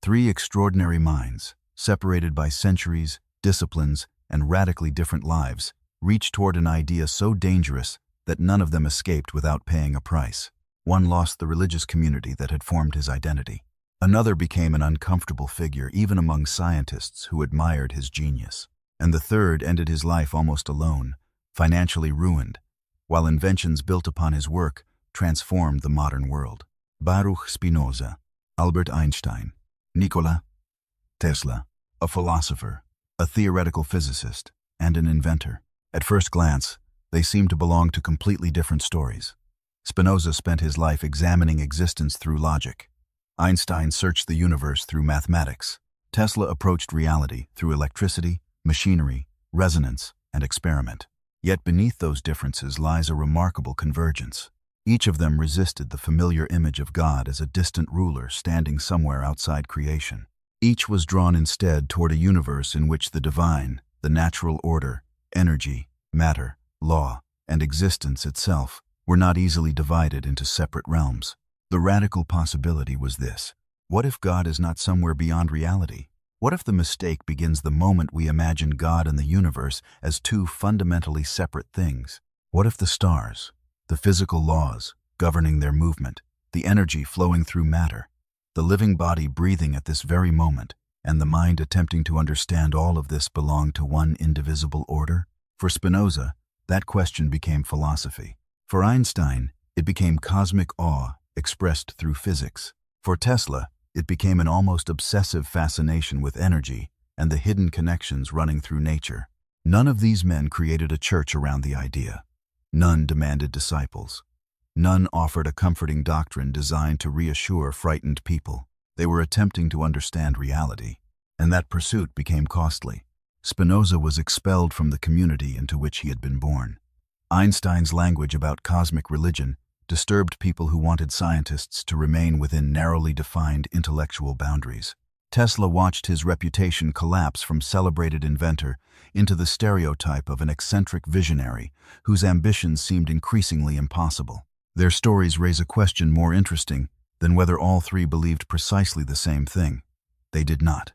Three extraordinary minds, separated by centuries, disciplines, and radically different lives, reached toward an idea so dangerous that none of them escaped without paying a price. One lost the religious community that had formed his identity. Another became an uncomfortable figure even among scientists who admired his genius. And the third ended his life almost alone, financially ruined, while inventions built upon his work transformed the modern world. Baruch Spinoza, Albert Einstein, Nikola Tesla, a philosopher, a theoretical physicist, and an inventor. At first glance, they seemed to belong to completely different stories. Spinoza spent his life examining existence through logic. Einstein searched the universe through mathematics. Tesla approached reality through electricity, machinery, resonance, and experiment. Yet beneath those differences lies a remarkable convergence. Each of them resisted the familiar image of God as a distant ruler standing somewhere outside creation. Each was drawn instead toward a universe in which the divine, the natural order, energy, matter, law, and existence itself were not easily divided into separate realms. The radical possibility was this: what if God is not somewhere beyond reality? What if the mistake begins the moment we imagine God and the universe as two fundamentally separate things? What if the stars, the physical laws governing their movement, the energy flowing through matter, the living body breathing at this very moment, and the mind attempting to understand all of this belong to one indivisible order? For Spinoza, that question became philosophy. For Einstein, it became cosmic awe expressed through physics. For Tesla, it became an almost obsessive fascination with energy and the hidden connections running through nature. None of these men created a church around the idea. None demanded disciples. None offered a comforting doctrine designed to reassure frightened people. They were attempting to understand reality, and that pursuit became costly. Spinoza was expelled from the community into which he had been born. Einstein's language about cosmic religion disturbed people who wanted scientists to remain within narrowly defined intellectual boundaries. Tesla watched his reputation collapse from celebrated inventor into the stereotype of an eccentric visionary whose ambitions seemed increasingly impossible. Their stories raise a question more interesting than whether all three believed precisely the same thing. They did not.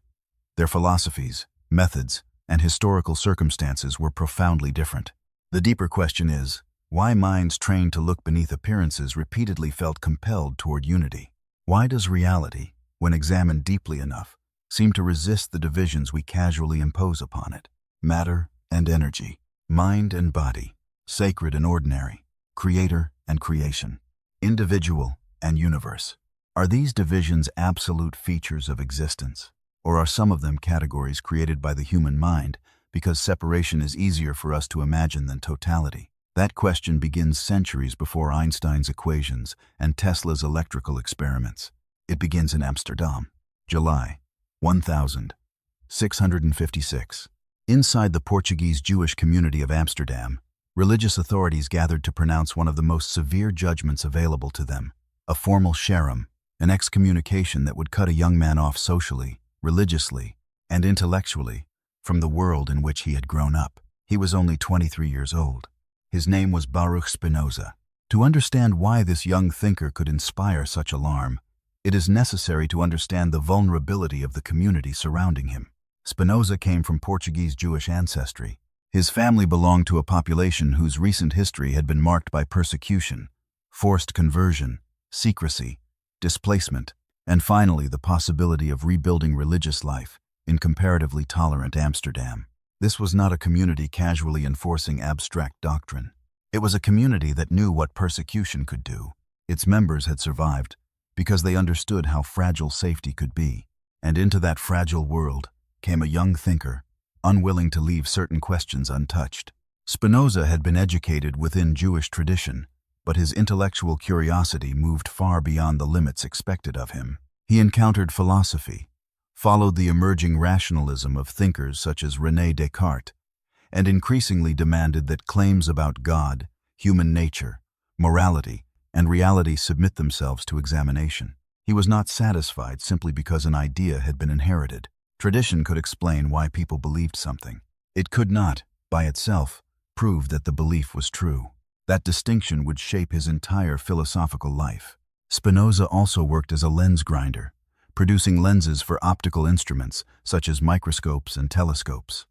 Their philosophies, methods, and historical circumstances were profoundly different. The deeper question is, why minds trained to look beneath appearances repeatedly felt compelled toward unity? Why does reality, when examined deeply enough, seem to resist the divisions we casually impose upon it? Matter and energy, mind and body, sacred and ordinary, creator and creation, individual and universe. Are these divisions absolute features of existence, or are some of them categories created by the human mind because separation is easier for us to imagine than totality? That question begins centuries before Einstein's equations and Tesla's electrical experiments. It begins in Amsterdam, July 1656. Inside the Portuguese Jewish community of Amsterdam, religious authorities gathered to pronounce one of the most severe judgments available to them, a formal sherem, an excommunication that would cut a young man off socially, religiously, and intellectually from the world in which he had grown up. He was only 23 years old. His name was Baruch Spinoza. To understand why this young thinker could inspire such alarm, it is necessary to understand the vulnerability of the community surrounding him. Spinoza came from Portuguese Jewish ancestry. His family belonged to a population whose recent history had been marked by persecution, forced conversion, secrecy, displacement, and finally the possibility of rebuilding religious life in comparatively tolerant Amsterdam. This was not a community casually enforcing abstract doctrine. It was a community that knew what persecution could do. Its members had survived because they understood how fragile safety could be. And into that fragile world came a young thinker, unwilling to leave certain questions untouched. Spinoza had been educated within Jewish tradition, but his intellectual curiosity moved far beyond the limits expected of him. He encountered philosophy, followed the emerging rationalism of thinkers such as René Descartes, and increasingly demanded that claims about God, human nature, morality, and reality submit themselves to examination. He was not satisfied simply because an idea had been inherited. Tradition could explain why people believed something. It could not, by itself, prove that the belief was true. That distinction would shape his entire philosophical life. Spinoza also worked as a lens grinder, producing lenses for optical instruments such as microscopes and telescopes.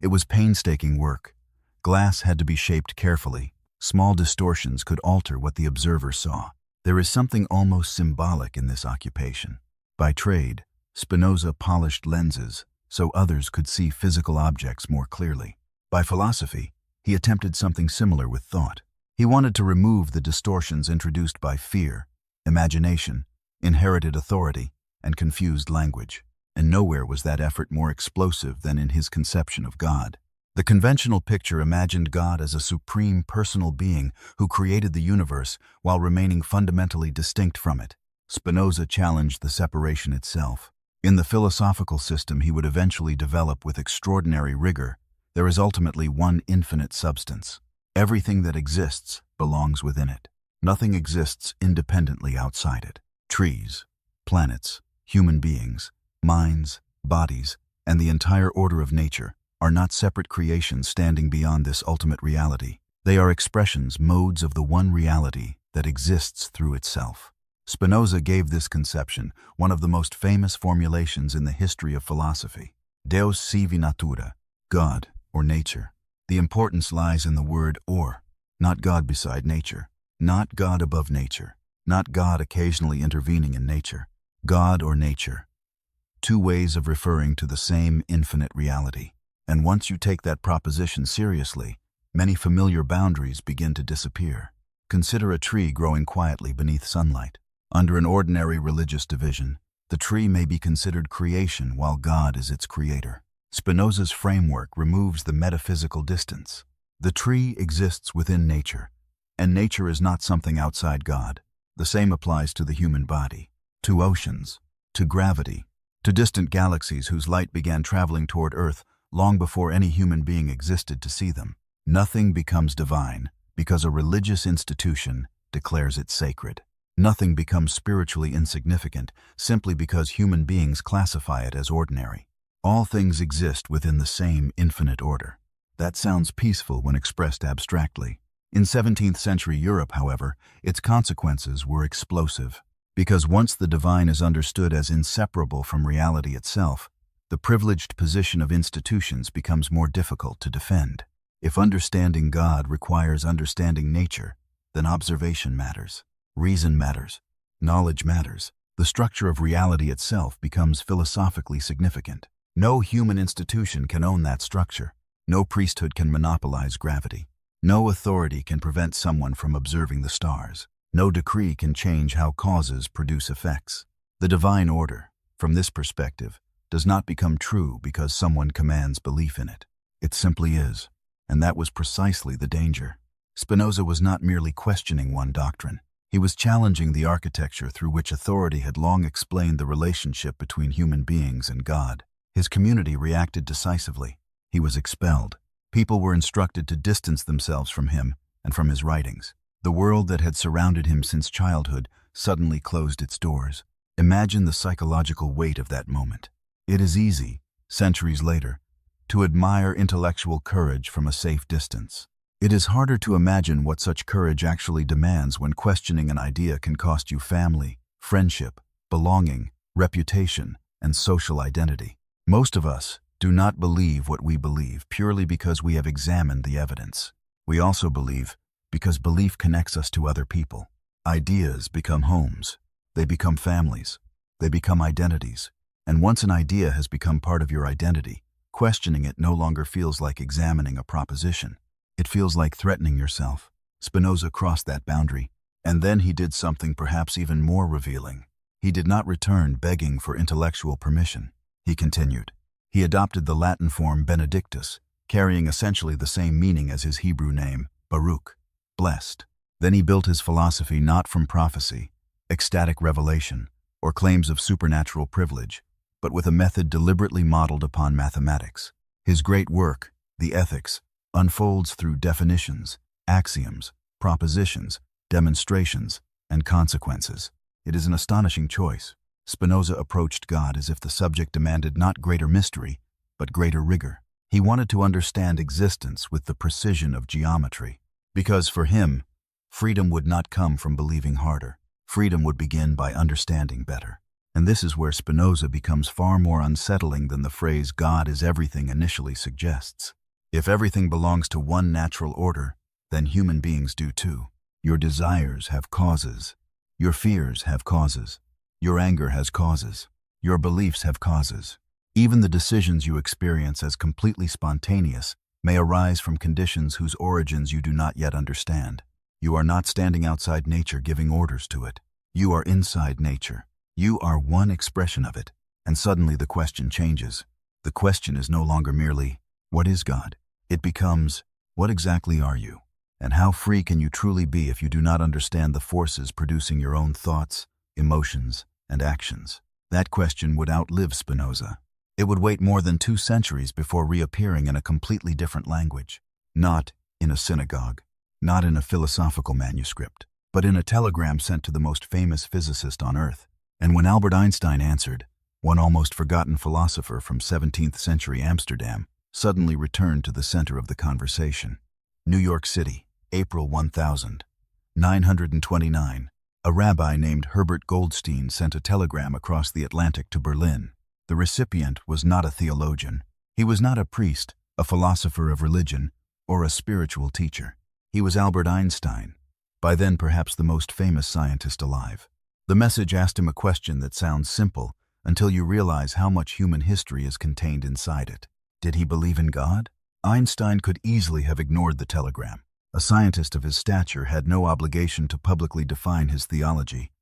It was painstaking work. Glass had to be shaped carefully. Small distortions could alter what the observer saw. There is something almost symbolic in this occupation. By trade, Spinoza polished lenses so others could see physical objects more clearly. By philosophy, he attempted something similar with thought. He wanted to remove the distortions introduced by fear, imagination, inherited authority, and confused language. And nowhere was that effort more explosive than in his conception of God. The conventional picture imagined God as a supreme personal being who created the universe while remaining fundamentally distinct from it. Spinoza challenged the separation itself. In the philosophical system he would eventually develop with extraordinary rigor, there is ultimately one infinite substance. Everything that exists belongs within it. Nothing exists independently outside it. Trees, planets, human beings, minds, bodies, and the entire order of nature are not separate creations standing beyond this ultimate reality. They are expressions, modes of the one reality that exists through itself. Spinoza gave this conception one of the most famous formulations in the history of philosophy. Deus Sive Natura, God, or nature. The importance lies in the word or, not God beside nature, not God above nature, not God occasionally intervening in nature. God or nature. Two ways of referring to the same infinite reality. And once you take that proposition seriously, many familiar boundaries begin to disappear. Consider a tree growing quietly beneath sunlight. Under an ordinary religious division, the tree may be considered creation while God is its creator. Spinoza's framework removes the metaphysical distance. The tree exists within nature, and nature is not something outside God. The same applies to the human body, to oceans, to gravity, to distant galaxies whose light began traveling toward Earth long before any human being existed to see them. Nothing becomes divine because a religious institution declares it sacred. Nothing becomes spiritually insignificant simply because human beings classify it as ordinary. All things exist within the same infinite order. That sounds peaceful when expressed abstractly. In 17th century Europe, however, its consequences were explosive. Because once the divine is understood as inseparable from reality itself, the privileged position of institutions becomes more difficult to defend. If understanding God requires understanding nature, then observation matters, reason matters, knowledge matters. The structure of reality itself becomes philosophically significant. No human institution can own that structure. No priesthood can monopolize gravity. No authority can prevent someone from observing the stars. No decree can change how causes produce effects. The divine order, from this perspective, does not become true because someone commands belief in it. It simply is, and that was precisely the danger. Spinoza was not merely questioning one doctrine. He was challenging the architecture through which authority had long explained the relationship between human beings and God. His community reacted decisively. He was expelled. People were instructed to distance themselves from him and from his writings. The world that had surrounded him since childhood suddenly closed its doors. Imagine the psychological weight of that moment. It is easy, centuries later, to admire intellectual courage from a safe distance. It is harder to imagine what such courage actually demands when questioning an idea can cost you family, friendship, belonging, reputation, and social identity. Most of us do not believe what we believe purely because we have examined the evidence. We also believe because belief connects us to other people. Ideas become homes. They become families. They become identities. And once an idea has become part of your identity, questioning it no longer feels like examining a proposition. It feels like threatening yourself. Spinoza crossed that boundary, and then he did something perhaps even more revealing. He did not return begging for intellectual permission. He continued. He adopted the Latin form Benedictus, carrying essentially the same meaning as his Hebrew name, Baruch, blessed. Then he built his philosophy not from prophecy, ecstatic revelation, or claims of supernatural privilege, but with a method deliberately modeled upon mathematics. His great work, the Ethics, unfolds through definitions, axioms, propositions, demonstrations, and consequences. It is an astonishing choice. Spinoza approached God as if the subject demanded not greater mystery, but greater rigor. He wanted to understand existence with the precision of geometry, because for him, freedom would not come from believing harder. Freedom would begin by understanding better. And this is where Spinoza becomes far more unsettling than the phrase God is everything initially suggests. If everything belongs to one natural order, then human beings do too. Your desires have causes. Your fears have causes. Your anger has causes. Your beliefs have causes. Even the decisions you experience as completely spontaneous may arise from conditions whose origins you do not yet understand. You are not standing outside nature giving orders to it. You are inside nature. You are one expression of it. And suddenly the question changes. The question is no longer merely, what is God? It becomes, what exactly are you? And how free can you truly be if you do not understand the forces producing your own thoughts, emotions, and actions? That question would outlive Spinoza. It would wait more than 2 centuries before reappearing in a completely different language. Not in a synagogue, not in a philosophical manuscript, but in a telegram sent to the most famous physicist on Earth. And when Albert Einstein answered, one almost forgotten philosopher from 17th century Amsterdam suddenly returned to the center of the conversation. New York City, April 1929. A rabbi named Herbert Goldstein sent a telegram across the Atlantic to Berlin. The recipient was not a theologian. He was not a priest, a philosopher of religion, or a spiritual teacher. He was Albert Einstein, by then perhaps the most famous scientist alive. The message asked him a question that sounds simple until you realize how much human history is contained inside it. Did he believe in God? Einstein could easily have ignored the telegram. A scientist of his stature had no obligation to publicly define his theology,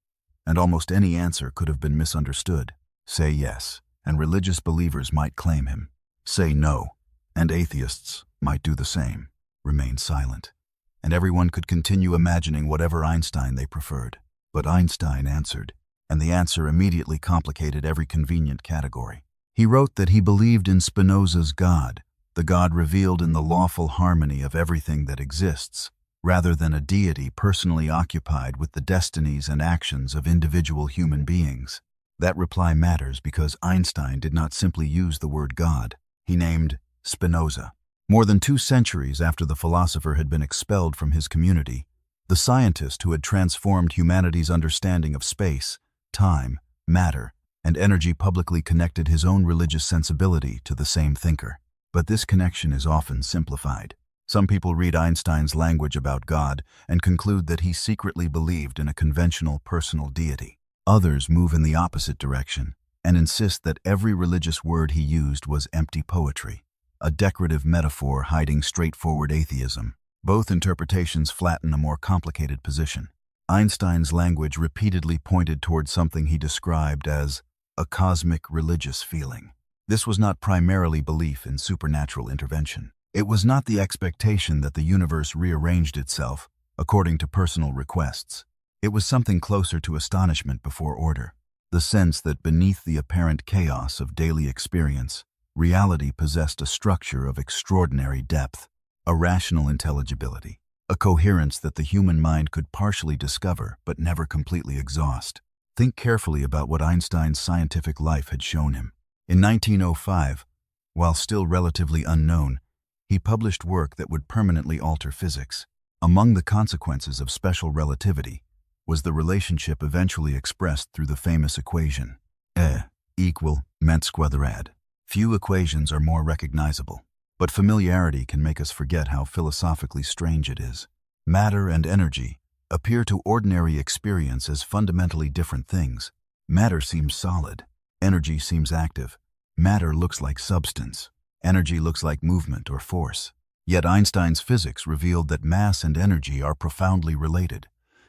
and almost any answer could have been misunderstood. Say yes, and religious believers might claim him. Say no, and atheists might do the same. Remain silent, and everyone could continue imagining whatever Einstein they preferred. But Einstein answered, and the answer immediately complicated every convenient category. He wrote that he believed in Spinoza's God, the God revealed in the lawful harmony of everything that exists, rather than a deity personally occupied with the destinies and actions of individual human beings. That reply matters because Einstein did not simply use the word God. He named Spinoza. More than 2 centuries after the philosopher had been expelled from his community, the scientist who had transformed humanity's understanding of space, time, matter, and energy publicly connected his own religious sensibility to the same thinker. But this connection is often simplified. Some people read Einstein's language about God and conclude that he secretly believed in a conventional personal deity. Others move in the opposite direction and insist that every religious word he used was empty poetry, a decorative metaphor hiding straightforward atheism. Both interpretations flatten a more complicated position. Einstein's language repeatedly pointed toward something he described as a cosmic religious feeling. This was not primarily belief in supernatural intervention. It was not the expectation that the universe rearranged itself according to personal requests. It was something closer to astonishment before order, the sense that beneath the apparent chaos of daily experience, reality possessed a structure of extraordinary depth, a rational intelligibility, a coherence that the human mind could partially discover but never completely exhaust. Think carefully about what Einstein's scientific life had shown him. In 1905, while still relatively unknown, he published work that would permanently alter physics. Among the consequences of special relativity was the relationship eventually expressed through the famous equation, E equal mc squared. Few equations are more recognizable, but familiarity can make us forget how philosophically strange it is. Matter and energy appear to ordinary experience as fundamentally different things. Matter seems solid. Energy seems active. Matter looks like substance. Energy looks like movement or force. Yet Einstein's physics revealed that mass and energy are profoundly related,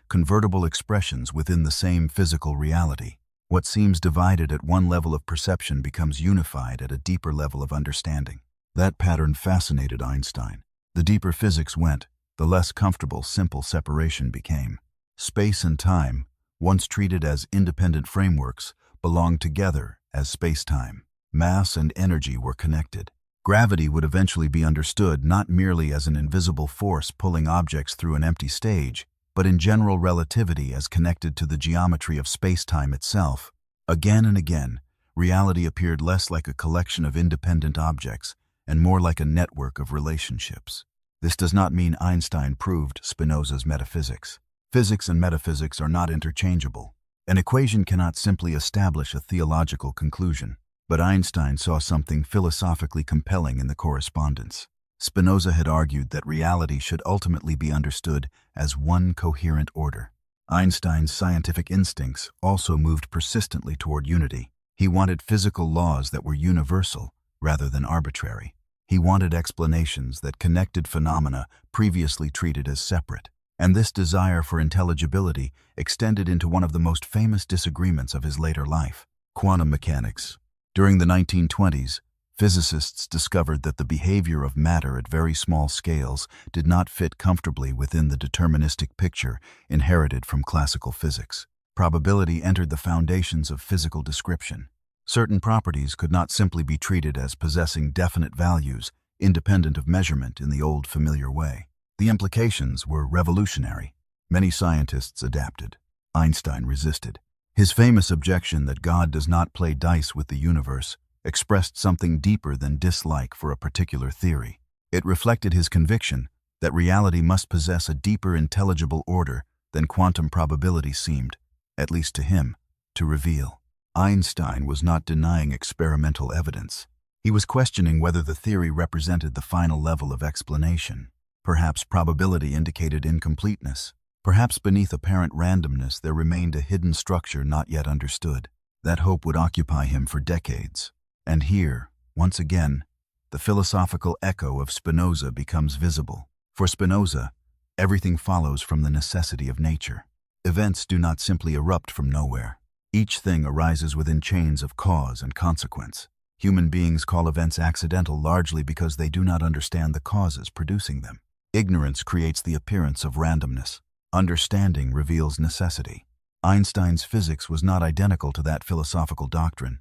convertible expressions within the same physical reality. What seems divided at one level of perception becomes unified at a deeper level of understanding. That pattern fascinated Einstein. The deeper physics went, the less comfortable simple separation became. Space and time, once treated as independent frameworks, belonged together as space-time. Mass and energy were connected. Gravity would eventually be understood not merely as an invisible force pulling objects through an empty stage, but in general relativity as connected to the geometry of space-time itself. Again and again, reality appeared less like a collection of independent objects and more like a network of relationships. This does not mean Einstein proved Spinoza's metaphysics. Physics and metaphysics are not interchangeable. An equation cannot simply establish a theological conclusion, but Einstein saw something philosophically compelling in the correspondence. Spinoza had argued that reality should ultimately be understood as one coherent order. Einstein's scientific instincts also moved persistently toward unity. He wanted physical laws that were universal rather than arbitrary. He wanted explanations that connected phenomena previously treated as separate. And this desire for intelligibility extended into one of the most famous disagreements of his later life: quantum mechanics. During the 1920s, physicists discovered that the behavior of matter at very small scales did not fit comfortably within the deterministic picture inherited from classical physics. Probability entered the foundations of physical description. Certain properties could not simply be treated as possessing definite values, independent of measurement in the old familiar way. The implications were revolutionary. Many scientists adapted. Einstein resisted. His famous objection that God does not play dice with the universe expressed something deeper than dislike for a particular theory. It reflected his conviction that reality must possess a deeper intelligible order than quantum probability seemed, at least to him, to reveal. Einstein was not denying experimental evidence. He was questioning whether the theory represented the final level of explanation. Perhaps probability indicated incompleteness. Perhaps beneath apparent randomness there remained a hidden structure not yet understood. That hope would occupy him for decades. And here, once again, the philosophical echo of Spinoza becomes visible. For Spinoza, everything follows from the necessity of nature. Events do not simply erupt from nowhere. Each thing arises within chains of cause and consequence. Human beings call events accidental largely because they do not understand the causes producing them. Ignorance creates the appearance of randomness. Understanding reveals necessity. Einstein's physics was not identical to that philosophical doctrine,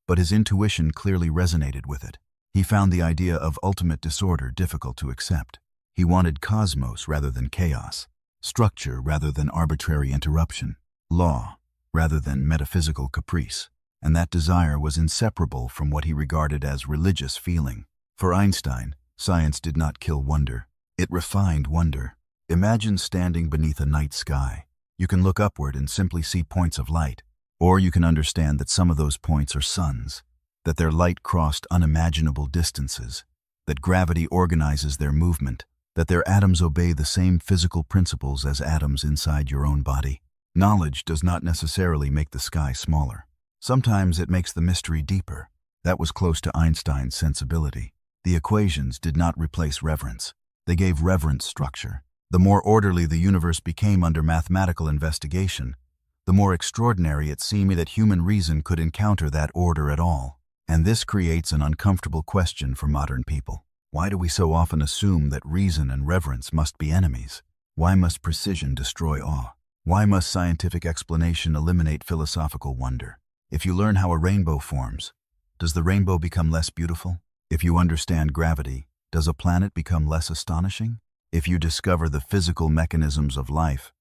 but his intuition clearly resonated with it. He found the idea of ultimate disorder difficult to accept. He wanted cosmos rather than chaos, structure rather than arbitrary interruption, law rather than metaphysical caprice, and that desire was inseparable from what he regarded as religious feeling. For Einstein, science did not kill wonder. It refined wonder. Imagine standing beneath a night sky. You can look upward and simply see points of light, or you can understand that some of those points are suns, that their light crossed unimaginable distances, that gravity organizes their movement, that their atoms obey the same physical principles as atoms inside your own body. Knowledge does not necessarily make the sky smaller. Sometimes it makes the mystery deeper. That was close to Einstein's sensibility. The equations did not replace reverence. They gave reverence structure. The more orderly the universe became under mathematical investigation, the more extraordinary it seemed that human reason could encounter that order at all. And this creates an uncomfortable question for modern people. Why do we so often assume that reason and reverence must be enemies? Why must precision destroy awe? Why must scientific explanation eliminate philosophical wonder? If you learn how a rainbow forms, does the rainbow become less beautiful? If you understand gravity, does a planet become less astonishing? If you discover the physical mechanisms of life,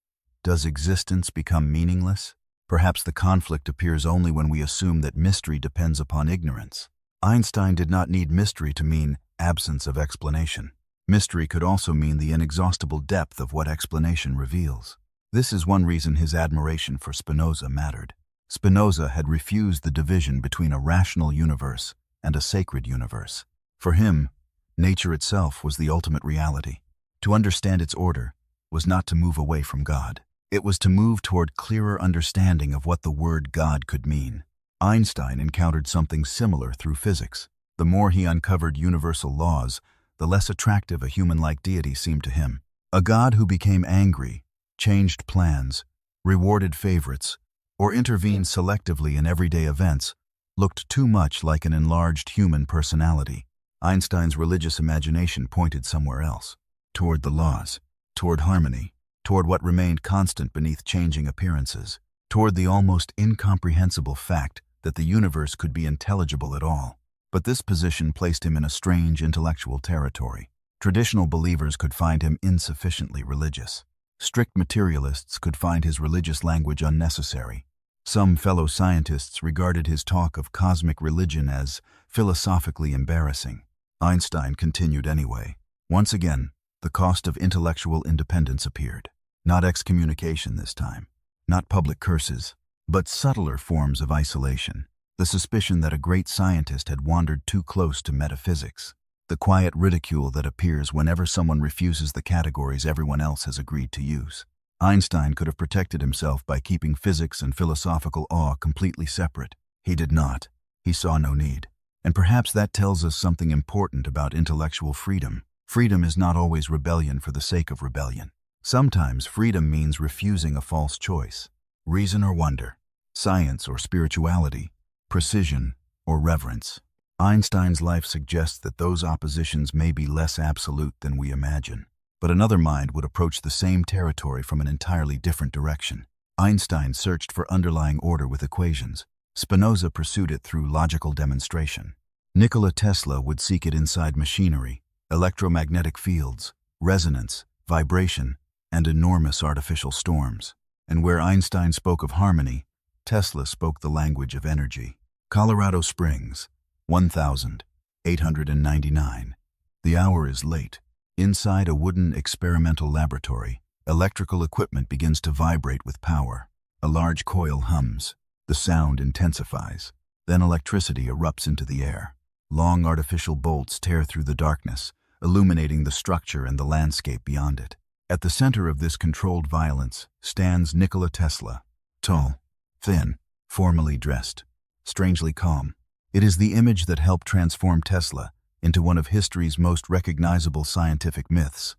does existence become meaningless? Perhaps the conflict appears only when we assume that mystery depends upon ignorance. Einstein did not need mystery to mean absence of explanation. Mystery could also mean the inexhaustible depth of what explanation reveals. This is one reason his admiration for Spinoza mattered. Spinoza had refused the division between a rational universe and a sacred universe. For him, nature itself was the ultimate reality. To understand its order was not to move away from God. It was to move toward clearer understanding of what the word God could mean. Einstein encountered something similar through physics. The more he uncovered universal laws, the less attractive a human-like deity seemed to him. A God who became angry, changed plans, rewarded favorites, or intervened selectively in everyday events looked too much like an enlarged human personality. Einstein's religious imagination pointed somewhere else, toward the laws, toward harmony, toward what remained constant beneath changing appearances, toward the almost incomprehensible fact that the universe could be intelligible at all. But this position placed him in a strange intellectual territory. Traditional believers could find him insufficiently religious. Strict materialists could find his religious language unnecessary. Some fellow scientists regarded his talk of cosmic religion as philosophically embarrassing. Einstein continued anyway. Once again, the cost of intellectual independence appeared. Not excommunication this time, not public curses, but subtler forms of isolation. The suspicion that a great scientist had wandered too close to metaphysics. The quiet ridicule that appears whenever someone refuses the categories everyone else has agreed to use. Einstein could have protected himself by keeping physics and philosophical awe completely separate. He did not. He saw no need. And perhaps that tells us something important about intellectual freedom. Freedom is not always rebellion for the sake of rebellion. Sometimes freedom means refusing a false choice. Reason or wonder, science or spirituality, precision or reverence. Einstein's life suggests that those oppositions may be less absolute than we imagine. But another mind would approach the same territory from an entirely different direction. Einstein searched for underlying order with equations. Spinoza pursued it through logical demonstration. Nikola Tesla would seek it inside machinery, electromagnetic fields, resonance, vibration, and enormous artificial storms. And where Einstein spoke of harmony, Tesla spoke the language of energy. Colorado Springs, 1899. The hour is late. Inside a wooden experimental laboratory, electrical equipment begins to vibrate with power. A large coil hums. The sound intensifies. Then electricity erupts into the air. Long artificial bolts tear through the darkness, illuminating the structure and the landscape beyond it. At the center of this controlled violence stands Nikola Tesla, tall, thin, formally dressed, strangely calm. It is the image that helped transform Tesla into one of history's most recognizable scientific myths.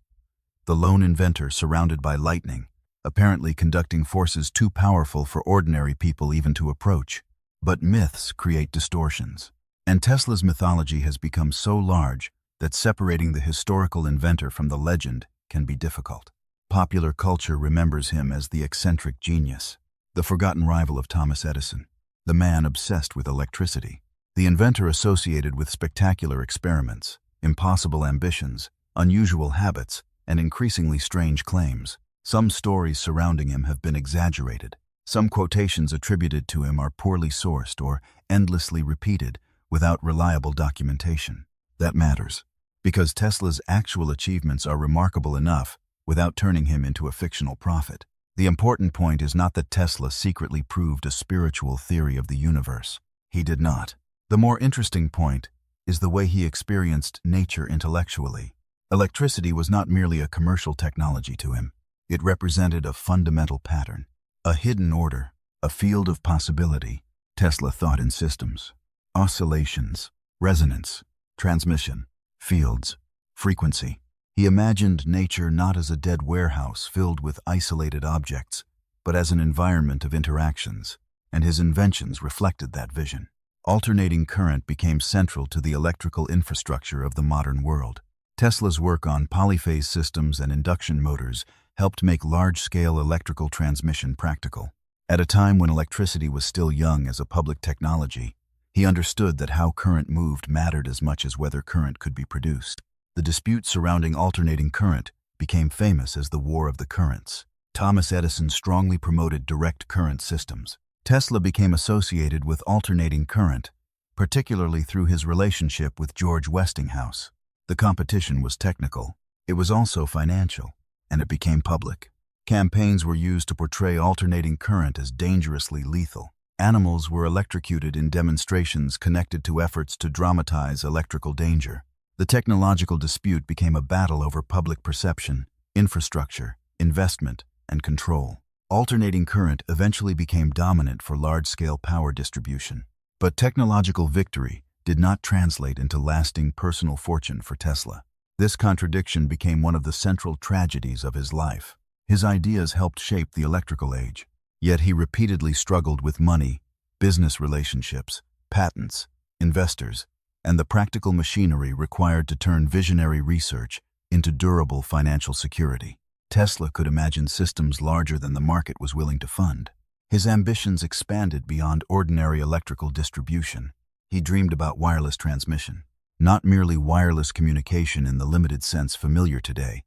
The lone inventor surrounded by lightning, apparently conducting forces too powerful for ordinary people even to approach. But myths create distortions. And Tesla's mythology has become so large that separating the historical inventor from the legend can be difficult. Popular culture remembers him as the eccentric genius, the forgotten rival of Thomas Edison, the man obsessed with electricity, the inventor associated with spectacular experiments, impossible ambitions, unusual habits, and increasingly strange claims. Some stories surrounding him have been exaggerated. Some quotations attributed to him are poorly sourced or endlessly repeated without reliable documentation. That matters, because Tesla's actual achievements are remarkable enough without turning him into a fictional prophet. The important point is not that Tesla secretly proved a spiritual theory of the universe. He did not. The more interesting point is the way he experienced nature intellectually. Electricity was not merely a commercial technology to him. It represented a fundamental pattern, a hidden order, a field of possibility. Tesla thought in systems, oscillations, resonance, transmission, fields, frequency. He imagined nature not as a dead warehouse filled with isolated objects, but as an environment of interactions, and his inventions reflected that vision. Alternating current became central to the electrical infrastructure of the modern world. Tesla's work on polyphase systems and induction motors helped make large-scale electrical transmission practical. At a time when electricity was still young as a public technology, he understood that how current moved mattered as much as whether current could be produced. The dispute surrounding alternating current became famous as the War of the Currents. Thomas Edison strongly promoted direct current systems. Tesla became associated with alternating current, particularly through his relationship with George Westinghouse. The competition was technical. It was also financial, and it became public. Campaigns were used to portray alternating current as dangerously lethal. Animals were electrocuted in demonstrations connected to efforts to dramatize electrical danger. The technological dispute became a battle over public perception, infrastructure, investment, and control. Alternating current eventually became dominant for large-scale power distribution. But technological victory did not translate into lasting personal fortune for Tesla. This contradiction became one of the central tragedies of his life. His ideas helped shape the electrical age, yet he repeatedly struggled with money, business relationships, patents, investors, and the practical machinery required to turn visionary research into durable financial security. Tesla could imagine systems larger than the market was willing to fund. His ambitions expanded beyond ordinary electrical distribution. He dreamed about wireless transmission, not merely wireless communication in the limited sense familiar today,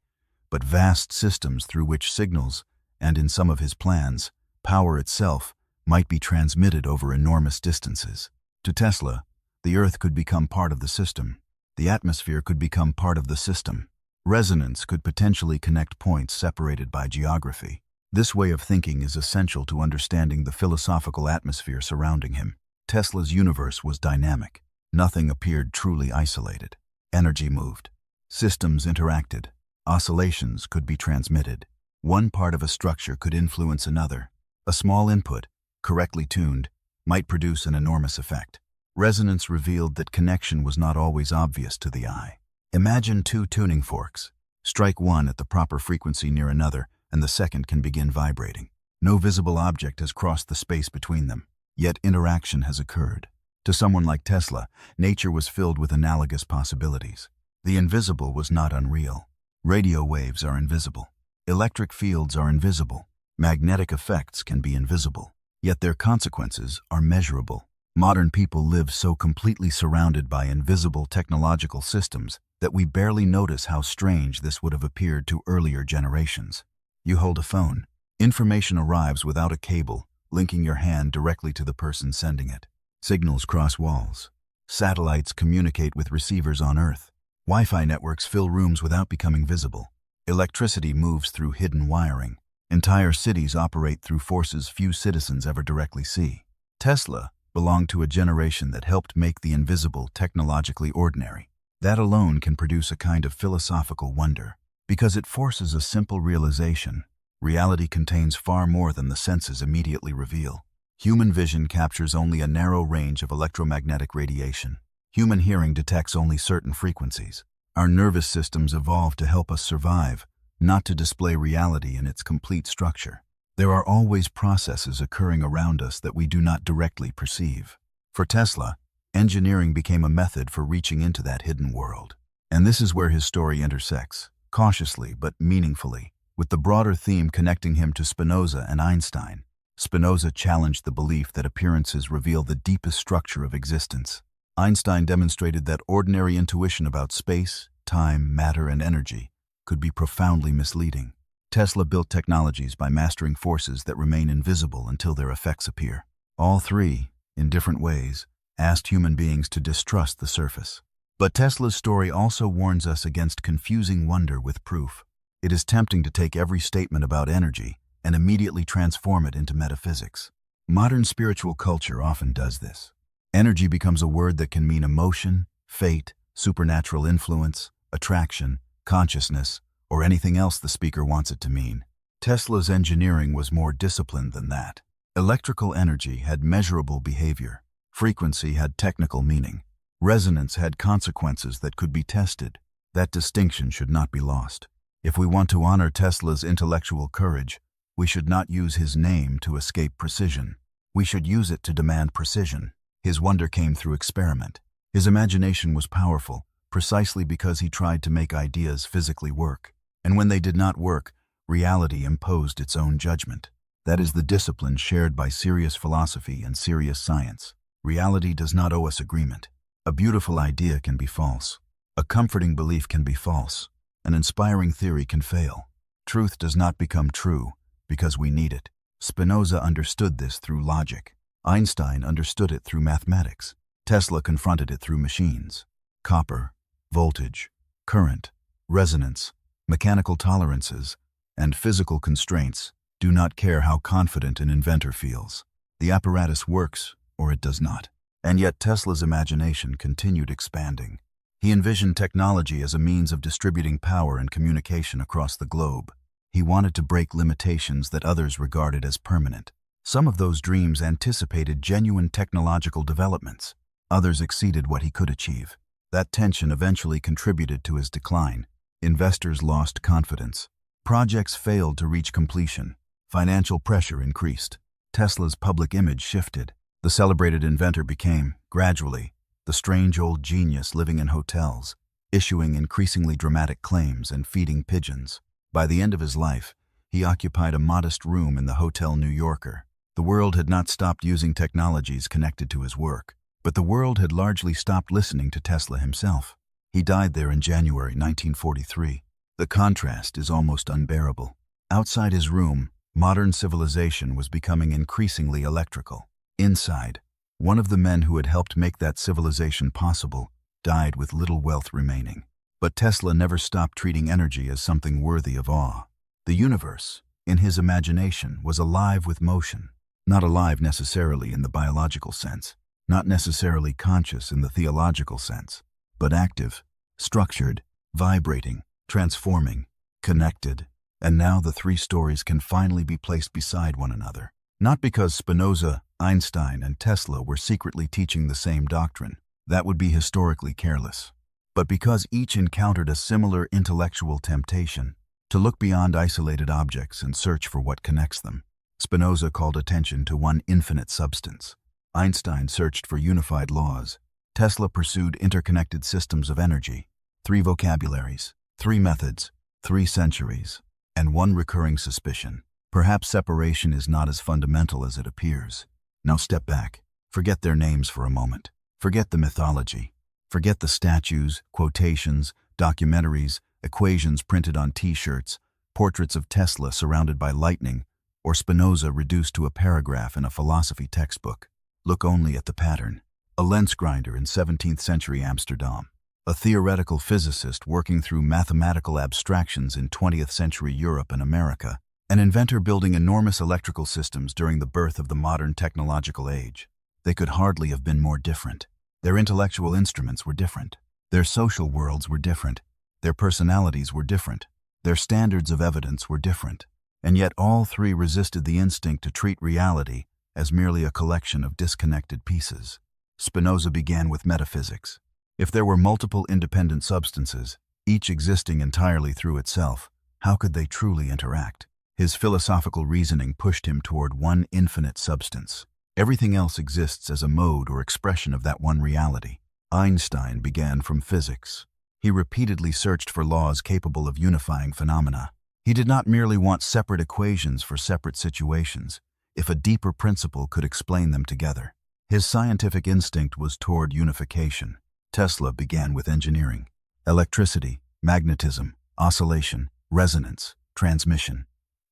but vast systems through which signals, and in some of his plans, power itself, might be transmitted over enormous distances. To Tesla, the Earth could become part of the system. The atmosphere could become part of the system. Resonance could potentially connect points separated by geography. This way of thinking is essential to understanding the philosophical atmosphere surrounding him. Tesla's universe was dynamic. Nothing appeared truly isolated. Energy moved. Systems interacted. Oscillations could be transmitted. One part of a structure could influence another. A small input, correctly tuned, might produce an enormous effect. Resonance revealed that connection was not always obvious to the eye. Imagine two tuning forks. Strike one at the proper frequency near another, and the second can begin vibrating. No visible object has crossed the space between them, yet interaction has occurred. To someone like Tesla, nature was filled with analogous possibilities. The invisible was not unreal. Radio waves are invisible. Electric fields are invisible. Magnetic effects can be invisible, yet their consequences are measurable. Modern people live so completely surrounded by invisible technological systems that we barely notice how strange this would have appeared to earlier generations. You hold a phone. Information arrives without a cable, linking your hand directly to the person sending it. Signals cross walls. Satellites communicate with receivers on Earth. Wi-Fi networks fill rooms without becoming visible. Electricity moves through hidden wiring. Entire cities operate through forces few citizens ever directly see. Tesla belonged to a generation that helped make the invisible technologically ordinary. That alone can produce a kind of philosophical wonder, because it forces a simple realization. Reality contains far more than the senses immediately reveal. Human vision captures only a narrow range of electromagnetic radiation. Human hearing detects only certain frequencies. Our nervous systems evolved to help us survive, not to display reality in its complete structure. There are always processes occurring around us that we do not directly perceive. For Tesla, engineering became a method for reaching into that hidden world. And this is where his story intersects, cautiously but meaningfully, with the broader theme connecting him to Spinoza and Einstein. Spinoza challenged the belief that appearances reveal the deepest structure of existence. Einstein demonstrated that ordinary intuition about space, time, matter, and energy could be profoundly misleading. Tesla built technologies by mastering forces that remain invisible until their effects appear. All three, in different ways, asked human beings to distrust the surface. But Tesla's story also warns us against confusing wonder with proof. It is tempting to take every statement about energy and immediately transform it into metaphysics. Modern spiritual culture often does this. Energy becomes a word that can mean emotion, fate, supernatural influence, attraction, consciousness, or anything else the speaker wants it to mean. Tesla's engineering was more disciplined than that. Electrical energy had measurable behavior. Frequency had technical meaning. Resonance had consequences that could be tested. That distinction should not be lost. If we want to honor Tesla's intellectual courage, we should not use his name to escape precision. We should use it to demand precision. His wonder came through experiment. His imagination was powerful, precisely because he tried to make ideas physically work. And when they did not work, reality imposed its own judgment. That is the discipline shared by serious philosophy and serious science. Reality does not owe us agreement. A beautiful idea can be false. A comforting belief can be false. An inspiring theory can fail. Truth does not become true because we need it. Spinoza understood this through logic. Einstein understood it through mathematics. Tesla confronted it through machines. Copper, voltage, current, resonance, mechanical tolerances, and physical constraints do not care how confident an inventor feels. The apparatus works, or it does not. And yet Tesla's imagination continued expanding. He envisioned technology as a means of distributing power and communication across the globe. He wanted to break limitations that others regarded as permanent. Some of those dreams anticipated genuine technological developments. Others exceeded what he could achieve. That tension eventually contributed to his decline. Investors lost confidence. Projects failed to reach completion. Financial pressure increased. Tesla's public image shifted. The celebrated inventor became, gradually, the strange old genius living in hotels, issuing increasingly dramatic claims and feeding pigeons. By the end of his life, he occupied a modest room in the Hotel New Yorker. The world had not stopped using technologies connected to his work, but the world had largely stopped listening to Tesla himself. He died there in January 1943. The contrast is almost unbearable. Outside his room, modern civilization was becoming increasingly electrical. Inside, one of the men who had helped make that civilization possible died with little wealth remaining. But Tesla never stopped treating energy as something worthy of awe. The universe, in his imagination, was alive with motion. Not alive necessarily in the biological sense, not necessarily conscious in the theological sense, but active, structured, vibrating, transforming, connected. And now the three stories can finally be placed beside one another. Not because Spinoza, Einstein, and Tesla were secretly teaching the same doctrine. That would be historically careless. But because each encountered a similar intellectual temptation to look beyond isolated objects and search for what connects them. Spinoza called attention to one infinite substance. Einstein searched for unified laws. Tesla pursued interconnected systems of energy. 3 vocabularies, 3 methods, 3 centuries, and one recurring suspicion. Perhaps separation is not as fundamental as it appears. Now step back. Forget their names for a moment. Forget the mythology. Forget the statues, quotations, documentaries, equations printed on T-shirts, portraits of Tesla surrounded by lightning, or Spinoza reduced to a paragraph in a philosophy textbook. Look only at the pattern. A lens grinder in 17th century Amsterdam. A theoretical physicist working through mathematical abstractions in 20th century Europe and America. An inventor building enormous electrical systems during the birth of the modern technological age. They could hardly have been more different. Their intellectual instruments were different. Their social worlds were different. Their personalities were different. Their standards of evidence were different. And yet all three resisted the instinct to treat reality as merely a collection of disconnected pieces. Spinoza began with metaphysics. If there were multiple independent substances, each existing entirely through itself, how could they truly interact? His philosophical reasoning pushed him toward one infinite substance. Everything else exists as a mode or expression of that one reality. Einstein began from physics. He repeatedly searched for laws capable of unifying phenomena. He did not merely want separate equations for separate situations, if a deeper principle could explain them together. His scientific instinct was toward unification. Tesla began with engineering. Electricity, magnetism, oscillation, resonance, transmission.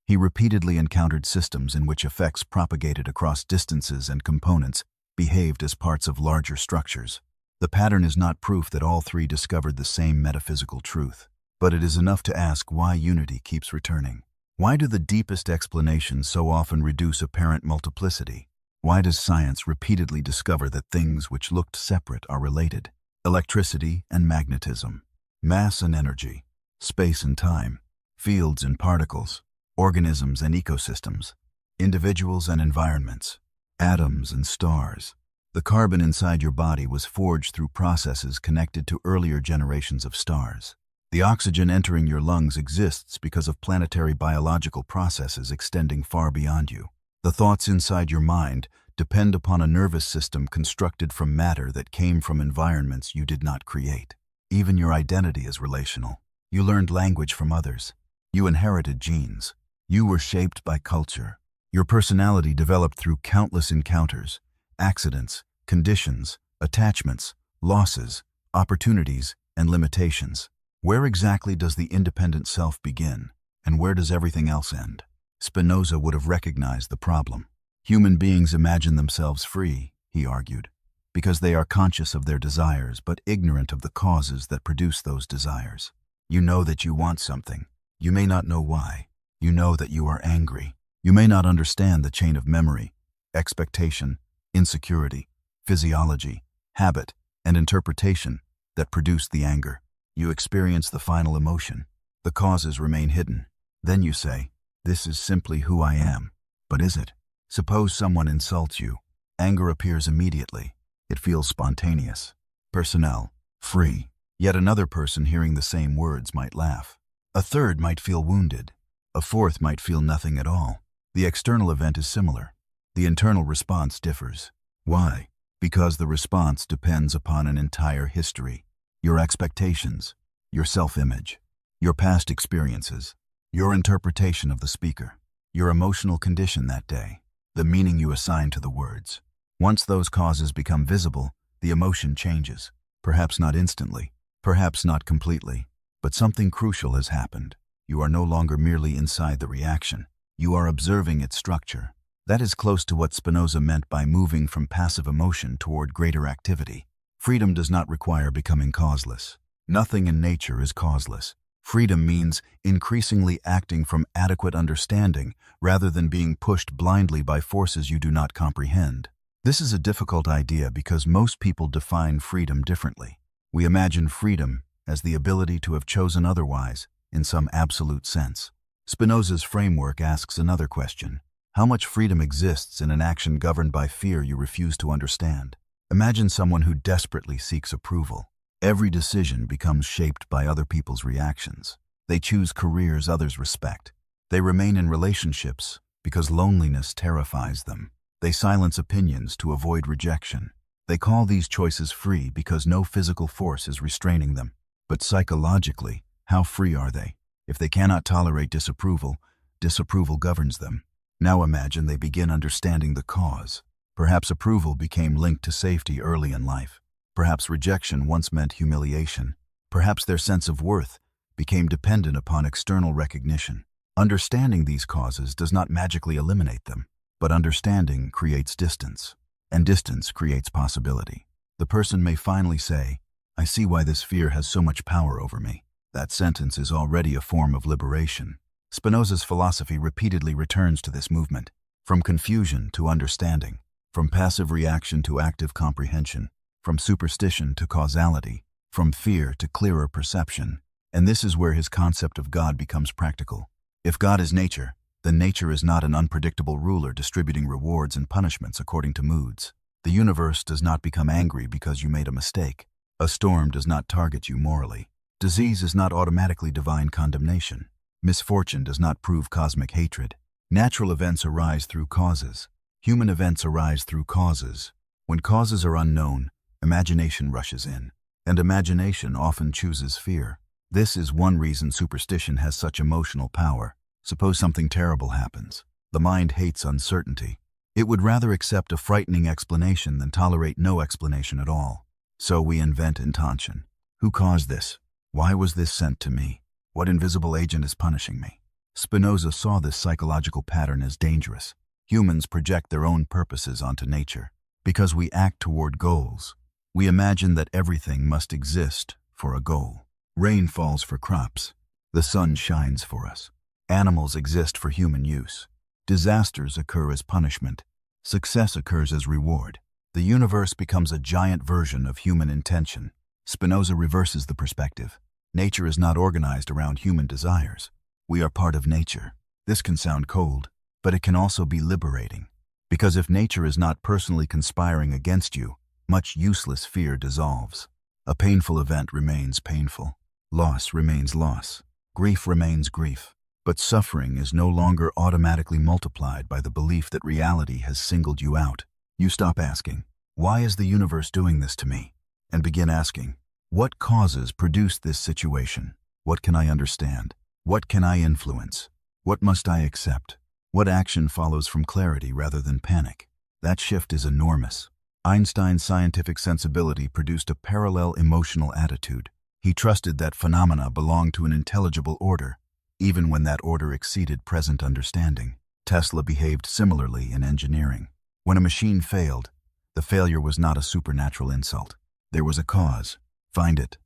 He repeatedly encountered systems in which effects propagated across distances and components behaved as parts of larger structures. The pattern is not proof that all three discovered the same metaphysical truth, but it is enough to ask why unity keeps returning. Why do the deepest explanations so often reduce apparent multiplicity? Why does science repeatedly discover that things which looked separate are related? Electricity and magnetism, mass and energy, space and time, fields and particles, organisms and ecosystems, individuals and environments, atoms and stars. The carbon inside your body was forged through processes connected to earlier generations of stars. The oxygen entering your lungs exists because of planetary biological processes extending far beyond you. The thoughts inside your mind depend upon a nervous system constructed from matter that came from environments you did not create. Even your identity is relational. You learned language from others. You inherited genes. You were shaped by culture. Your personality developed through countless encounters, accidents, conditions, attachments, losses, opportunities, and limitations. Where exactly does the independent self begin, and where does everything else end? Spinoza would have recognized the problem. Human beings imagine themselves free, he argued, because they are conscious of their desires but ignorant of the causes that produce those desires. You know that you want something. You may not know why. You know that you are angry. You may not understand the chain of memory, expectation, insecurity, physiology, habit, and interpretation that produced the anger. You experience the final emotion. The causes remain hidden. Then you say, "This is simply who I am." But is it? Suppose someone insults you. Anger appears immediately. It feels spontaneous, personal, free. Yet another person hearing the same words might laugh. A third might feel wounded. A fourth might feel nothing at all. The external event is similar. The internal response differs. Why? Because the response depends upon an entire history. Your expectations, your self-image, your past experiences, your interpretation of the speaker, your emotional condition that day, the meaning you assign to the words. Once those causes become visible, the emotion changes. Perhaps not instantly, perhaps not completely, but something crucial has happened. You are no longer merely inside the reaction. You are observing its structure. That is close to what Spinoza meant by moving from passive emotion toward greater activity. Freedom does not require becoming causeless. Nothing in nature is causeless. Freedom means increasingly acting from adequate understanding rather than being pushed blindly by forces you do not comprehend. This is a difficult idea because most people define freedom differently. We imagine freedom as the ability to have chosen otherwise, in some absolute sense. Spinoza's framework asks another question. How much freedom exists in an action governed by fear you refuse to understand? Imagine someone who desperately seeks approval. Every decision becomes shaped by other people's reactions. They choose careers others respect. They remain in relationships because loneliness terrifies them. They silence opinions to avoid rejection. They call these choices free because no physical force is restraining them. But psychologically, how free are they? If they cannot tolerate disapproval, disapproval governs them. Now imagine they begin understanding the cause. Perhaps approval became linked to safety early in life. Perhaps rejection once meant humiliation. Perhaps their sense of worth became dependent upon external recognition. Understanding these causes does not magically eliminate them, but understanding creates distance, and distance creates possibility. The person may finally say, "I see why this fear has so much power over me." That sentence is already a form of liberation. Spinoza's philosophy repeatedly returns to this movement, from confusion to understanding, from passive reaction to active comprehension, from superstition to causality, from fear to clearer perception. And this is where his concept of God becomes practical. If God is nature, then nature is not an unpredictable ruler distributing rewards and punishments according to moods. The universe does not become angry because you made a mistake. A storm does not target you morally. Disease is not automatically divine condemnation. Misfortune does not prove cosmic hatred. Natural events arise through causes. Human events arise through causes. When causes are unknown, imagination rushes in, and imagination often chooses fear. This is one reason superstition has such emotional power. Suppose something terrible happens. The mind hates uncertainty. It would rather accept a frightening explanation than tolerate no explanation at all. So we invent intention. Who caused this? Why was this sent to me? What invisible agent is punishing me? Spinoza saw this psychological pattern as dangerous. Humans project their own purposes onto nature. Because we act toward goals, we imagine that everything must exist for a goal. Rain falls for crops. The sun shines for us. Animals exist for human use. Disasters occur as punishment. Success occurs as reward. The universe becomes a giant version of human intention. Spinoza reverses the perspective. Nature is not organized around human desires. We are part of nature. This can sound cold, but it can also be liberating. Because if nature is not personally conspiring against you, much useless fear dissolves. A painful event remains painful. Loss remains loss. Grief remains grief. But suffering is no longer automatically multiplied by the belief that reality has singled you out. You stop asking, "Why is the universe doing this to me?" and begin asking, "What causes produced this situation? What can I understand? What can I influence? What must I accept? What action follows from clarity rather than panic?" That shift is enormous. Einstein's scientific sensibility produced a parallel emotional attitude. He trusted that phenomena belonged to an intelligible order, even when that order exceeded present understanding. Tesla behaved similarly in engineering. When a machine failed, the failure was not a supernatural insult. There was a cause. Find it.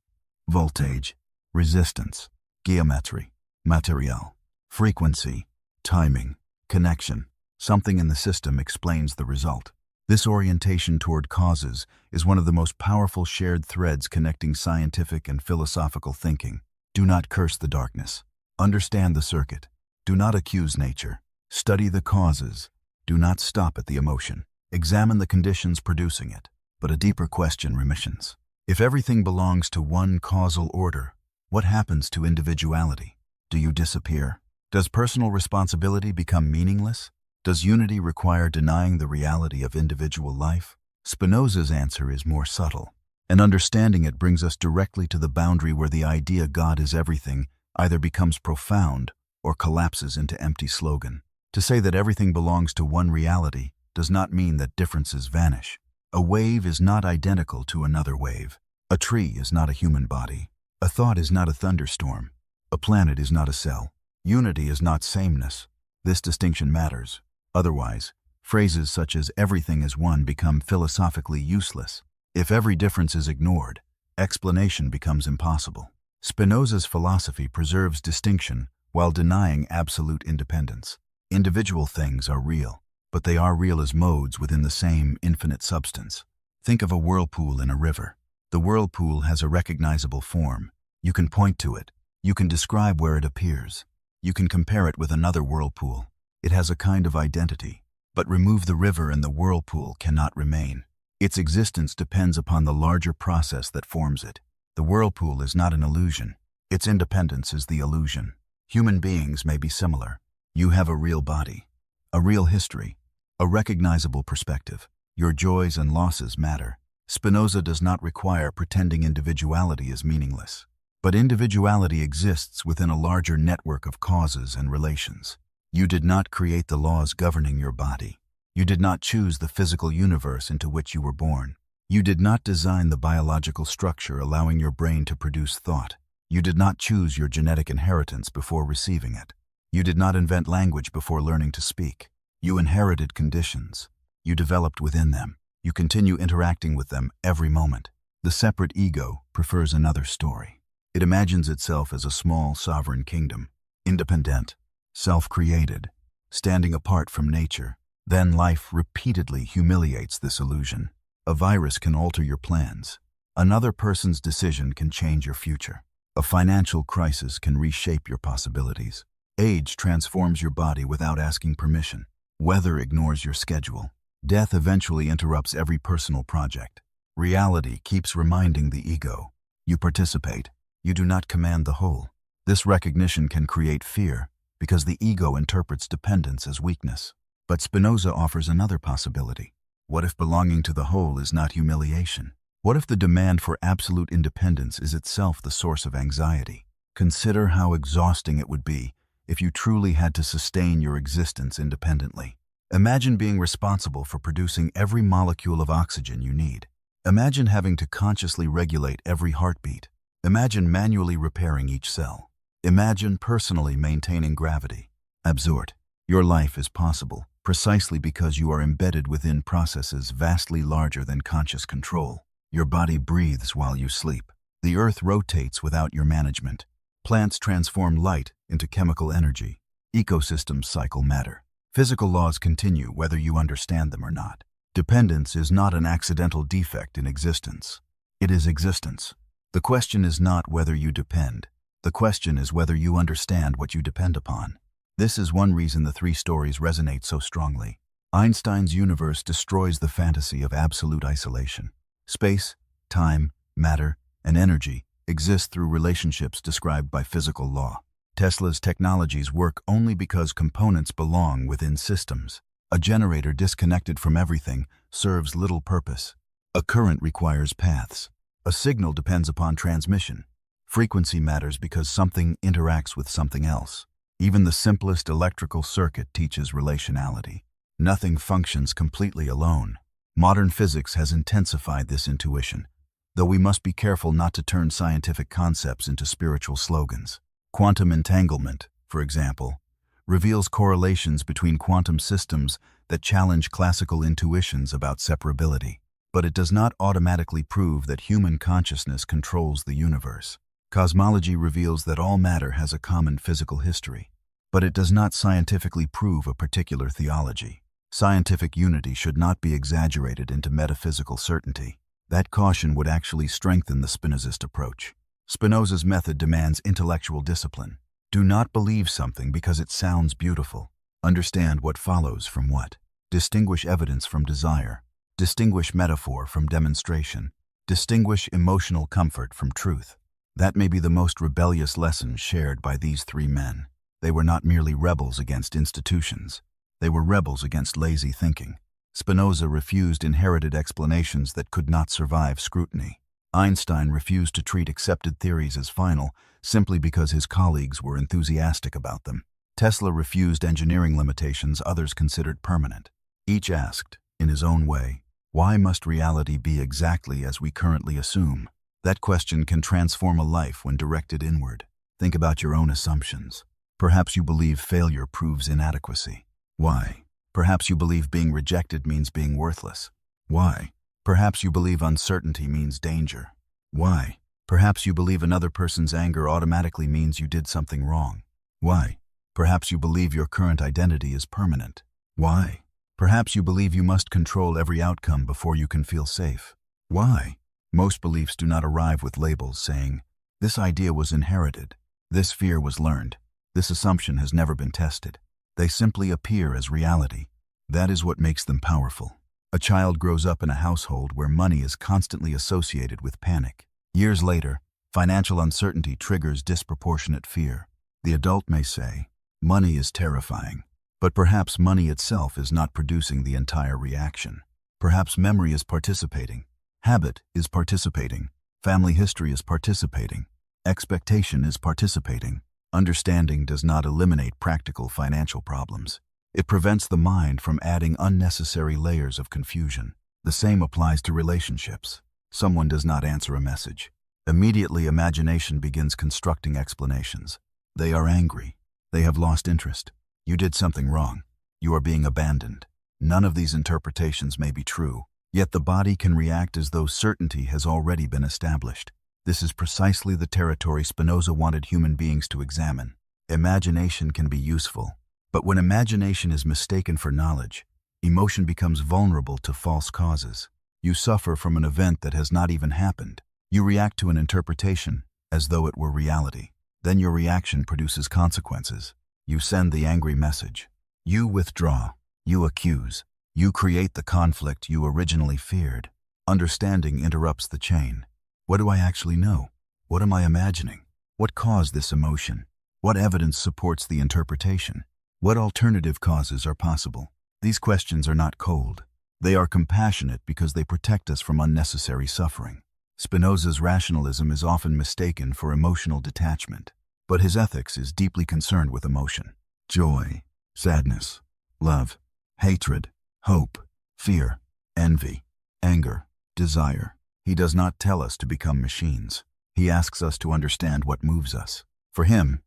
Voltage, resistance, geometry, material, frequency, timing, connection. Something in the system explains the result. This orientation toward causes is one of the most powerful shared threads connecting scientific and philosophical thinking. Do not curse the darkness. Understand the circuit. Do not accuse nature. Study the causes. Do not stop at the emotion. Examine the conditions producing it. But a deeper question remains. If everything belongs to one causal order, what happens to individuality? Do you disappear? Does personal responsibility become meaningless? Does unity require denying the reality of individual life? Spinoza's answer is more subtle, and understanding it brings us directly to the boundary where the idea God is everything either becomes profound or collapses into empty slogan. To say that everything belongs to one reality does not mean that differences vanish. A wave is not identical to another wave. A tree is not a human body. A thought is not a thunderstorm. A planet is not a cell. Unity is not sameness. This distinction matters. Otherwise, phrases such as "everything is one" become philosophically useless. If every difference is ignored, explanation becomes impossible. Spinoza's philosophy preserves distinction while denying absolute independence. Individual things are real, but they are real as modes within the same infinite substance. Think of a whirlpool in a river. The whirlpool has a recognizable form. You can point to it. You can describe where it appears. You can compare it with another whirlpool. It has a kind of identity. But remove the river and the whirlpool cannot remain. Its existence depends upon the larger process that forms it. The whirlpool is not an illusion. Its independence is the illusion. Human beings may be similar. You have a real body, a real history, a recognizable perspective. Your joys and losses matter. Spinoza does not require pretending individuality is meaningless. But individuality exists within a larger network of causes and relations. You did not create the laws governing your body. You did not choose the physical universe into which you were born. You did not design the biological structure allowing your brain to produce thought. You did not choose your genetic inheritance before receiving it. You did not invent language before learning to speak. You inherited conditions. You developed within them. You continue interacting with them every moment. The separate ego prefers another story. It imagines itself as a small sovereign kingdom, independent, self-created, standing apart from nature. Then life repeatedly humiliates this illusion. A virus can alter your plans. Another person's decision can change your future. A financial crisis can reshape your possibilities. Age transforms your body without asking permission. Weather ignores your schedule. Death eventually interrupts every personal project. Reality keeps reminding the ego. You participate. You do not command the whole. This recognition can create fear because the ego interprets dependence as weakness. But Spinoza offers another possibility. What if belonging to the whole is not humiliation? What if the demand for absolute independence is itself the source of anxiety? Consider how exhausting it would be if you truly had to sustain your existence independently. Imagine being responsible for producing every molecule of oxygen you need. Imagine having to consciously regulate every heartbeat. Imagine manually repairing each cell. Imagine personally maintaining gravity. Absurd. Your life is possible precisely because you are embedded within processes vastly larger than conscious control. Your body breathes while you sleep. The earth rotates without your management. Plants transform light into chemical energy. Ecosystems cycle matter. Physical laws continue whether you understand them or not. Dependence is not an accidental defect in existence. It is existence. The question is not whether you depend. The question is whether you understand what you depend upon. This is one reason the three stories resonate so strongly. Einstein's universe destroys the fantasy of absolute isolation. Space, time, matter, and energy exist through relationships described by physical law. Tesla's technologies work only because components belong within systems. A generator disconnected from everything serves little purpose. A current requires paths. A signal depends upon transmission. Frequency matters because something interacts with something else. Even the simplest electrical circuit teaches relationality. Nothing functions completely alone. Modern physics has intensified this intuition, though we must be careful not to turn scientific concepts into spiritual slogans. Quantum entanglement, for example, reveals correlations between quantum systems that challenge classical intuitions about separability. But it does not automatically prove that human consciousness controls the universe. Cosmology reveals that all matter has a common physical history, but it does not scientifically prove a particular theology. Scientific unity should not be exaggerated into metaphysical certainty. That caution would actually strengthen the Spinozist approach. Spinoza's method demands intellectual discipline. Do not believe something because it sounds beautiful. Understand what follows from what. Distinguish evidence from desire. Distinguish metaphor from demonstration. Distinguish emotional comfort from truth. That may be the most rebellious lesson shared by these three men. They were not merely rebels against institutions. They were rebels against lazy thinking. Spinoza refused inherited explanations that could not survive scrutiny. Einstein refused to treat accepted theories as final simply because his colleagues were enthusiastic about them. Tesla refused engineering limitations others considered permanent. Each asked, in his own way, why must reality be exactly as we currently assume? That question can transform a life when directed inward. Think about your own assumptions. Perhaps you believe failure proves inadequacy. Why? Perhaps you believe being rejected means being worthless. Why? Perhaps you believe uncertainty means danger. Why? Perhaps you believe another person's anger automatically means you did something wrong. Why? Perhaps you believe your current identity is permanent. Why? Perhaps you believe you must control every outcome before you can feel safe. Why? Most beliefs do not arrive with labels saying, "This idea was inherited. This fear was learned. This assumption has never been tested." They simply appear as reality. That is what makes them powerful. A child grows up in a household where money is constantly associated with panic. Years later, financial uncertainty triggers disproportionate fear. The adult may say, "Money is terrifying." But perhaps money itself is not producing the entire reaction. Perhaps memory is participating. Habit is participating. Family history is participating. Expectation is participating. Understanding does not eliminate practical financial problems. It prevents the mind from adding unnecessary layers of confusion. The same applies to relationships. Someone does not answer a message. Immediately, imagination begins constructing explanations. They are angry. They have lost interest. You did something wrong. You are being abandoned. None of these interpretations may be true, yet the body can react as though certainty has already been established. This is precisely the territory Spinoza wanted human beings to examine. Imagination can be useful, but when imagination is mistaken for knowledge, emotion becomes vulnerable to false causes. You suffer from an event that has not even happened. You react to an interpretation as though it were reality. Then your reaction produces consequences. You send the angry message. You withdraw. You accuse. You create the conflict you originally feared. Understanding interrupts the chain. What do I actually know? What am I imagining? What caused this emotion? What evidence supports the interpretation? What alternative causes are possible? These questions are not cold. They are compassionate because they protect us from unnecessary suffering. Spinoza's rationalism is often mistaken for emotional detachment, but his ethics is deeply concerned with emotion. Joy, sadness, love, hatred, hope, fear, envy, anger, desire. He does not tell us to become machines. He asks us to understand what moves us. For him,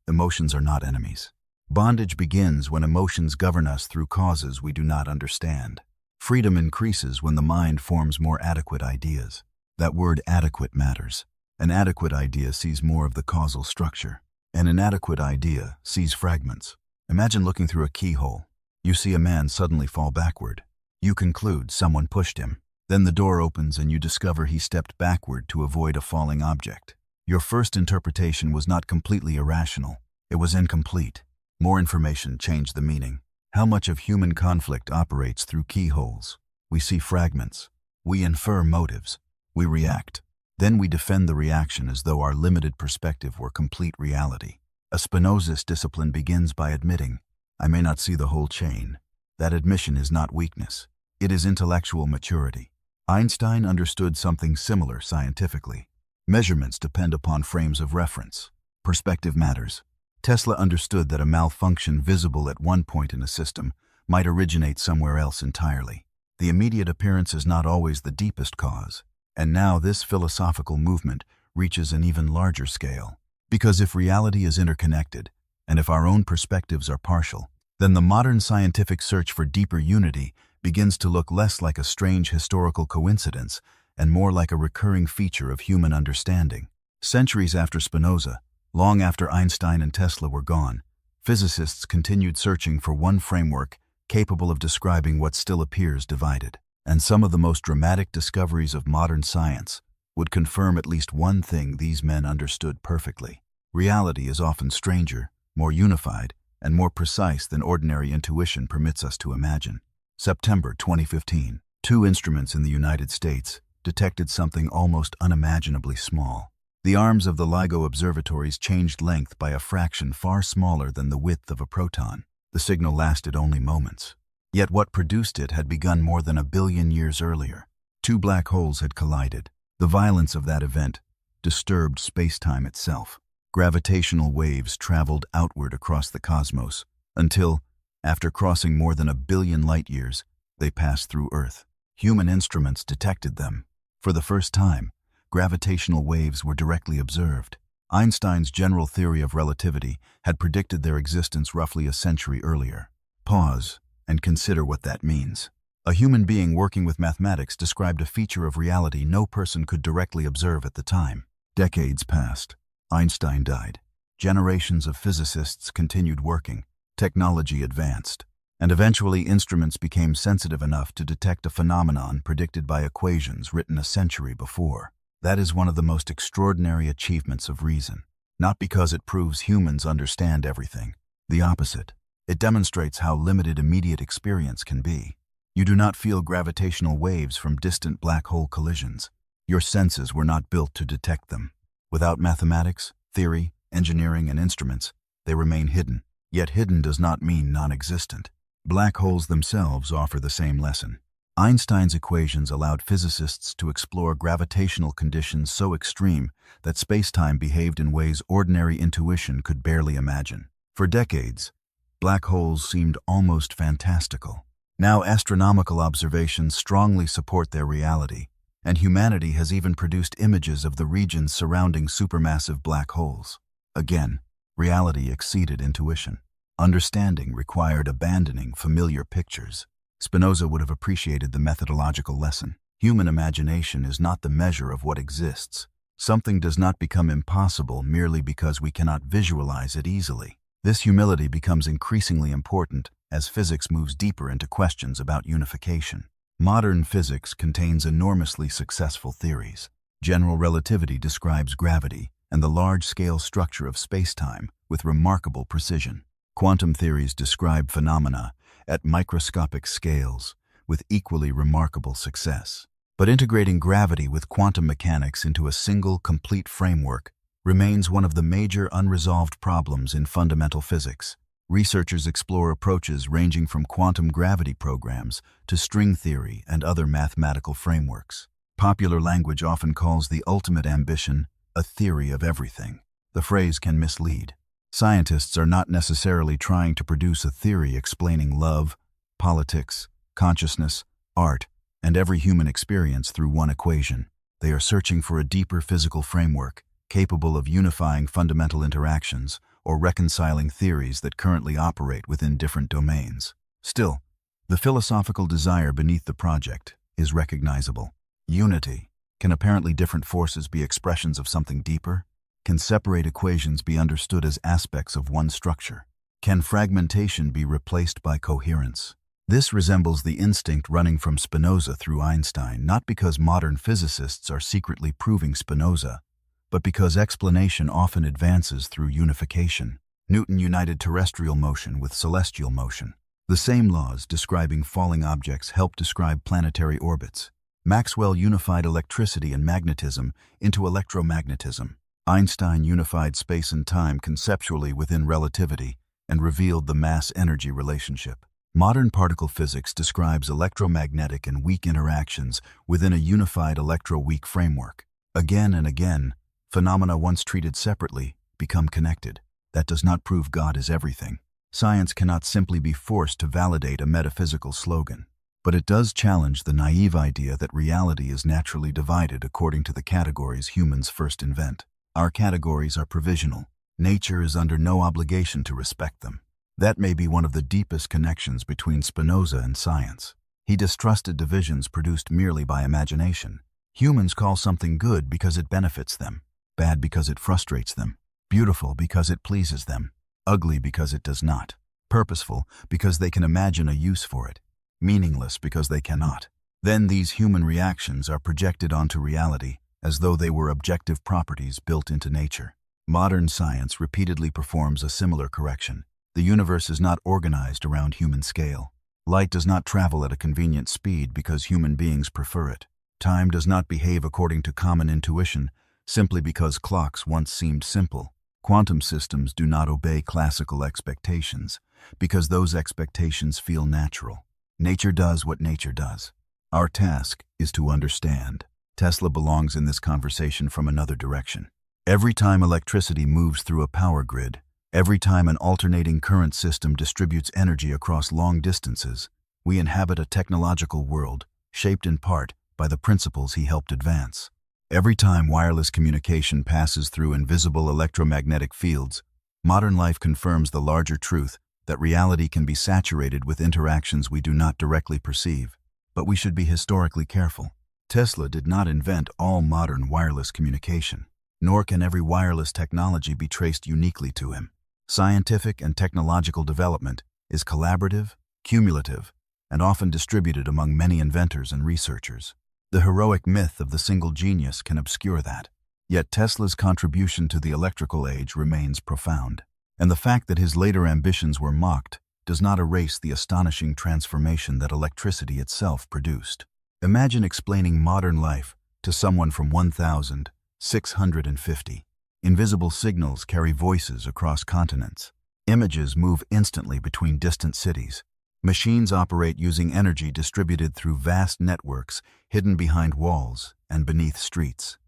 emotions are not enemies. Bondage begins when emotions govern us through causes we do not understand. Freedom increases when the mind forms more adequate ideas. That word adequate matters. An adequate idea sees more of the causal structure. An inadequate idea sees fragments. Imagine looking through a keyhole. You see a man suddenly fall backward. You conclude someone pushed him. Then the door opens and you discover he stepped backward to avoid a falling object. Your first interpretation was not completely irrational. It was incomplete. More information changed the meaning. How much of human conflict operates through keyholes? We see fragments. We infer motives. We react. Then we defend the reaction as though our limited perspective were complete reality. A Spinozist discipline begins by admitting, "I may not see the whole chain." That admission is not weakness. It is intellectual maturity. Einstein understood something similar scientifically. Measurements depend upon frames of reference. Perspective matters. Tesla understood that a malfunction visible at one point in a system might originate somewhere else entirely. The immediate appearance is not always the deepest cause. And now this philosophical movement reaches an even larger scale. Because if reality is interconnected, and if our own perspectives are partial, then the modern scientific search for deeper unity begins to look less like a strange historical coincidence and more like a recurring feature of human understanding. Centuries after Spinoza, long after Einstein and Tesla were gone, physicists continued searching for one framework capable of describing what still appears divided. And some of the most dramatic discoveries of modern science would confirm at least one thing these men understood perfectly. Reality is often stranger, more unified, and more precise than ordinary intuition permits us to imagine. September 2015, 2 instruments in the United States detected something almost unimaginably small. The arms of the LIGO observatories changed length by a fraction far smaller than the width of a proton. The signal lasted only moments. Yet what produced it had begun more than 1 billion years earlier. 2 black holes had collided. The violence of that event disturbed space-time itself. Gravitational waves traveled outward across the cosmos until, after crossing more than 1 billion light-years, they passed through Earth. Human instruments detected them. For the first time, gravitational waves were directly observed. Einstein's general theory of relativity had predicted their existence roughly a century earlier. Pause and consider what that means. A human being working with mathematics described a feature of reality no person could directly observe at the time. Decades passed. Einstein died. Generations of physicists continued working. Technology advanced. And eventually instruments became sensitive enough to detect a phenomenon predicted by equations written a century before. That is one of the most extraordinary achievements of reason. Not because it proves humans understand everything. The opposite. It demonstrates how limited immediate experience can be. You do not feel gravitational waves from distant black hole collisions. Your senses were not built to detect them. Without mathematics, theory, engineering, and instruments, they remain hidden. Yet hidden does not mean non-existent. Black holes themselves offer the same lesson. Einstein's equations allowed physicists to explore gravitational conditions so extreme that space-time behaved in ways ordinary intuition could barely imagine. For decades, black holes seemed almost fantastical. Now astronomical observations strongly support their reality, and humanity has even produced images of the regions surrounding supermassive black holes. Again, reality exceeded intuition. Understanding required abandoning familiar pictures. Spinoza would have appreciated the methodological lesson. Human imagination is not the measure of what exists. Something does not become impossible merely because we cannot visualize it easily. This humility becomes increasingly important as physics moves deeper into questions about unification. Modern physics contains enormously successful theories. General relativity describes gravity and the large-scale structure of space-time with remarkable precision. Quantum theories describe phenomena at microscopic scales with equally remarkable success. But integrating gravity with quantum mechanics into a single, complete framework remains one of the major unresolved problems in fundamental physics. Researchers explore approaches ranging from quantum gravity programs to string theory and other mathematical frameworks. Popular language often calls the ultimate ambition a theory of everything. The phrase can mislead. Scientists are not necessarily trying to produce a theory explaining love, politics, consciousness, art, and every human experience through one equation. They are searching for a deeper physical framework, capable of unifying fundamental interactions or reconciling theories that currently operate within different domains. Still, the philosophical desire beneath the project is recognizable. Unity. Can apparently different forces be expressions of something deeper? Can separate equations be understood as aspects of one structure? Can fragmentation be replaced by coherence? This resembles the instinct running from Spinoza through Einstein, not because modern physicists are secretly proving Spinoza, but because explanation often advances through unification. Newton united terrestrial motion with celestial motion. The same laws describing falling objects help describe planetary orbits. Maxwell unified electricity and magnetism into electromagnetism. Einstein unified space and time conceptually within relativity and revealed the mass-energy relationship. Modern particle physics describes electromagnetic and weak interactions within a unified electro-weak framework. Again and again, phenomena once treated separately become connected. That does not prove God is everything. Science cannot simply be forced to validate a metaphysical slogan. But it does challenge the naive idea that reality is naturally divided according to the categories humans first invent. Our categories are provisional. Nature is under no obligation to respect them. That may be one of the deepest connections between Spinoza and science. He distrusted divisions produced merely by imagination. Humans call something good because it benefits them, bad because it frustrates them, beautiful because it pleases them, ugly because it does not, purposeful because they can imagine a use for it, meaningless because they cannot. Then these human reactions are projected onto reality as though they were objective properties built into nature. Modern science repeatedly performs a similar correction. The universe is not organized around human scale. Light does not travel at a convenient speed because human beings prefer it. Time does not behave according to common intuition simply because clocks once seemed simple. Quantum systems do not obey classical expectations because those expectations feel natural. Nature does what nature does. Our task is to understand. Tesla belongs in this conversation from another direction. Every time electricity moves through a power grid, every time an alternating current system distributes energy across long distances, we inhabit a technological world shaped in part by the principles he helped advance. Every time wireless communication passes through invisible electromagnetic fields, modern life confirms the larger truth that reality can be saturated with interactions we do not directly perceive. But we should be historically careful. Tesla did not invent all modern wireless communication. nor can every wireless technology be traced uniquely to him. Scientific and technological development is collaborative, cumulative, and often distributed among many inventors and researchers. The heroic myth of the single genius can obscure that. Yet Tesla's contribution to the electrical age remains profound, and the fact that his later ambitions were mocked does not erase the astonishing transformation that electricity itself produced. Imagine explaining modern life to someone from 1650. Invisible signals carry voices across continents. Images move instantly between distant cities. Machines operate using energy distributed through vast networks hidden behind walls and beneath streets.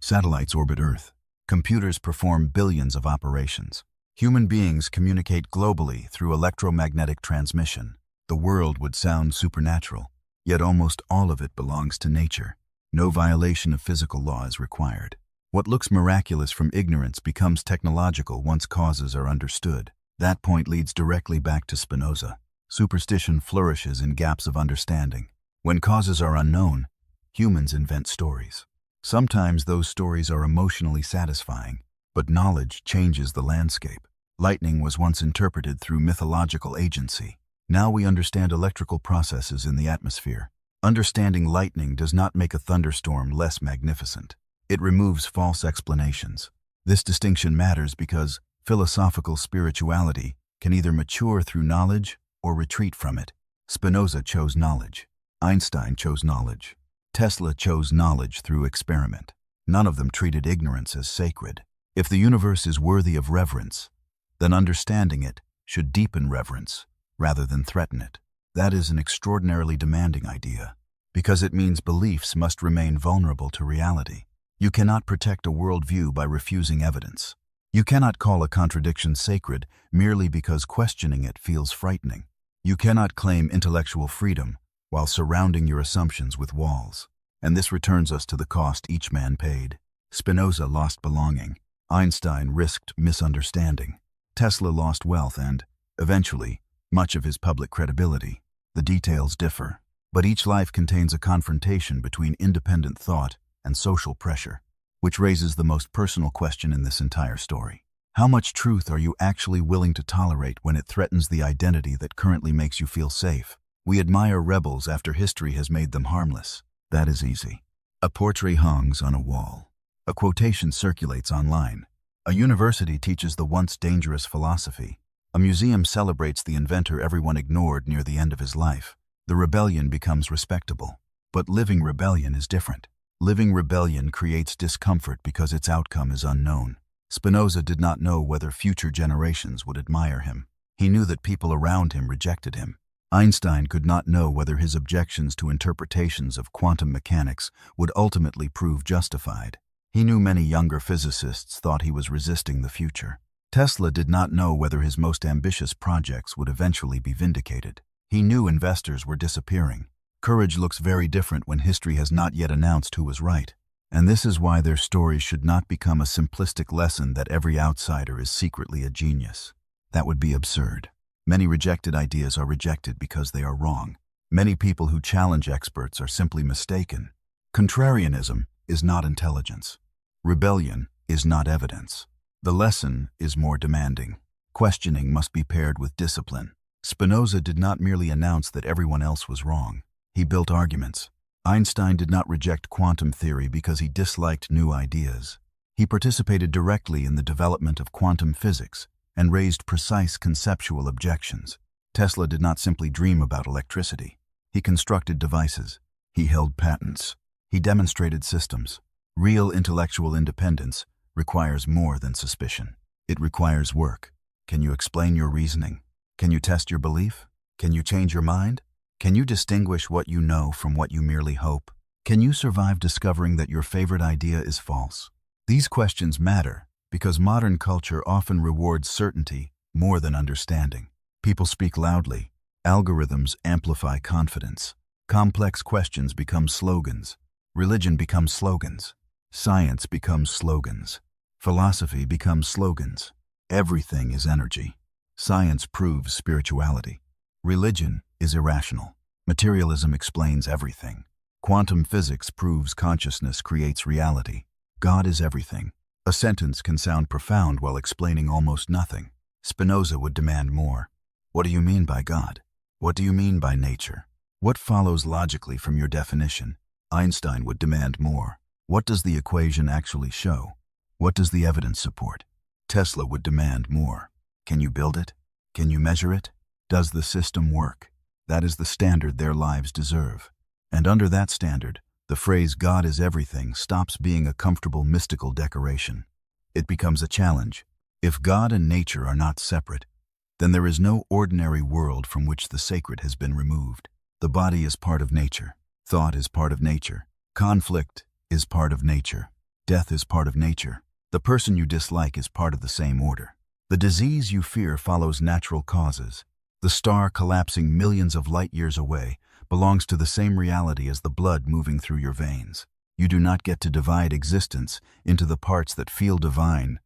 Satellites orbit Earth. Computers perform billions of operations. Human beings communicate globally through electromagnetic transmission. The world would sound supernatural, yet almost all of it belongs to nature. No violation of physical law is required. What looks miraculous from ignorance becomes technological once causes are understood. That point leads directly back to Spinoza. Superstition flourishes in gaps of understanding. When causes are unknown, humans invent stories. Sometimes those stories are emotionally satisfying, but knowledge changes the landscape. Lightning was once interpreted through mythological agency. Now we understand electrical processes in the atmosphere. Understanding lightning does not make a thunderstorm less magnificent. It removes false explanations. This distinction matters because philosophical spirituality can either mature through knowledge or retreat from it. Spinoza chose knowledge. Einstein chose knowledge. Tesla chose knowledge through experiment. None of them treated ignorance as sacred. If the universe is worthy of reverence, then understanding it should deepen reverence rather than threaten it. That is an extraordinarily demanding idea, because it means beliefs must remain vulnerable to reality. You cannot protect a worldview by refusing evidence. You cannot call a contradiction sacred merely because questioning it feels frightening. You cannot claim intellectual freedom while surrounding your assumptions with walls. And this returns us to the cost each man paid. Spinoza lost belonging. Einstein risked misunderstanding. Tesla lost wealth and, eventually, much of his public credibility. The details differ, but each life contains a confrontation between independent thought and social pressure, which raises the most personal question in this entire story. How much truth are you actually willing to tolerate when it threatens the identity that currently makes you feel safe? We admire rebels after history has made them harmless. That is easy. A portrait hangs on a wall. A quotation circulates online. A university teaches the once dangerous philosophy. A museum celebrates the inventor everyone ignored near the end of his life. The rebellion becomes respectable. But living rebellion is different. Living rebellion creates discomfort because its outcome is unknown. Spinoza did not know whether future generations would admire him. He knew that people around him rejected him. Einstein could not know whether his objections to interpretations of quantum mechanics would ultimately prove justified. He knew many younger physicists thought he was resisting the future. Tesla did not know whether his most ambitious projects would eventually be vindicated. He knew investors were disappearing. Courage looks very different when history has not yet announced who was right. And this is why their stories should not become a simplistic lesson that every outsider is secretly a genius. That would be absurd. Many rejected ideas are rejected because they are wrong. Many people who challenge experts are simply mistaken. Contrarianism is not intelligence. Rebellion is not evidence. The lesson is more demanding. Questioning must be paired with discipline. Spinoza did not merely announce that everyone else was wrong. He built arguments. Einstein did not reject quantum theory because he disliked new ideas. He participated directly in the development of quantum physics and raised precise conceptual objections. Tesla did not simply dream about electricity. He constructed devices. He held patents. He demonstrated systems. Real intellectual independence requires more than suspicion. It requires work. Can you explain your reasoning? Can you test your belief? Can you change your mind? Can you distinguish what you know from what you merely hope? Can you survive discovering that your favorite idea is false? These questions matter because modern culture often rewards certainty more than understanding. People speak loudly. Algorithms amplify confidence. Complex questions become slogans. Religion becomes slogans. Science becomes slogans. Philosophy becomes slogans. Everything is energy. Science proves spirituality. Religion is irrational. Materialism explains everything. Quantum physics proves consciousness creates reality. God is everything. A sentence can sound profound while explaining almost nothing. Spinoza would demand more. What do you mean by God? What do you mean by nature? What follows logically from your definition? Einstein would demand more. What does the equation actually show? What does the evidence support? Tesla would demand more. Can you build it? Can you measure it? Does the system work? That is the standard their lives deserve. And under that standard, the phrase God is everything stops being a comfortable mystical decoration. It becomes a challenge. If God and nature are not separate, then there is no ordinary world from which the sacred has been removed. The body is part of nature. Thought is part of nature. Conflict is part of nature. Death is part of nature. The person you dislike is part of the same order. The disease you fear follows natural causes. The star collapsing millions of light years away belongs to the same reality as the blood moving through your veins. You do not get to divide existence into the parts that feel divine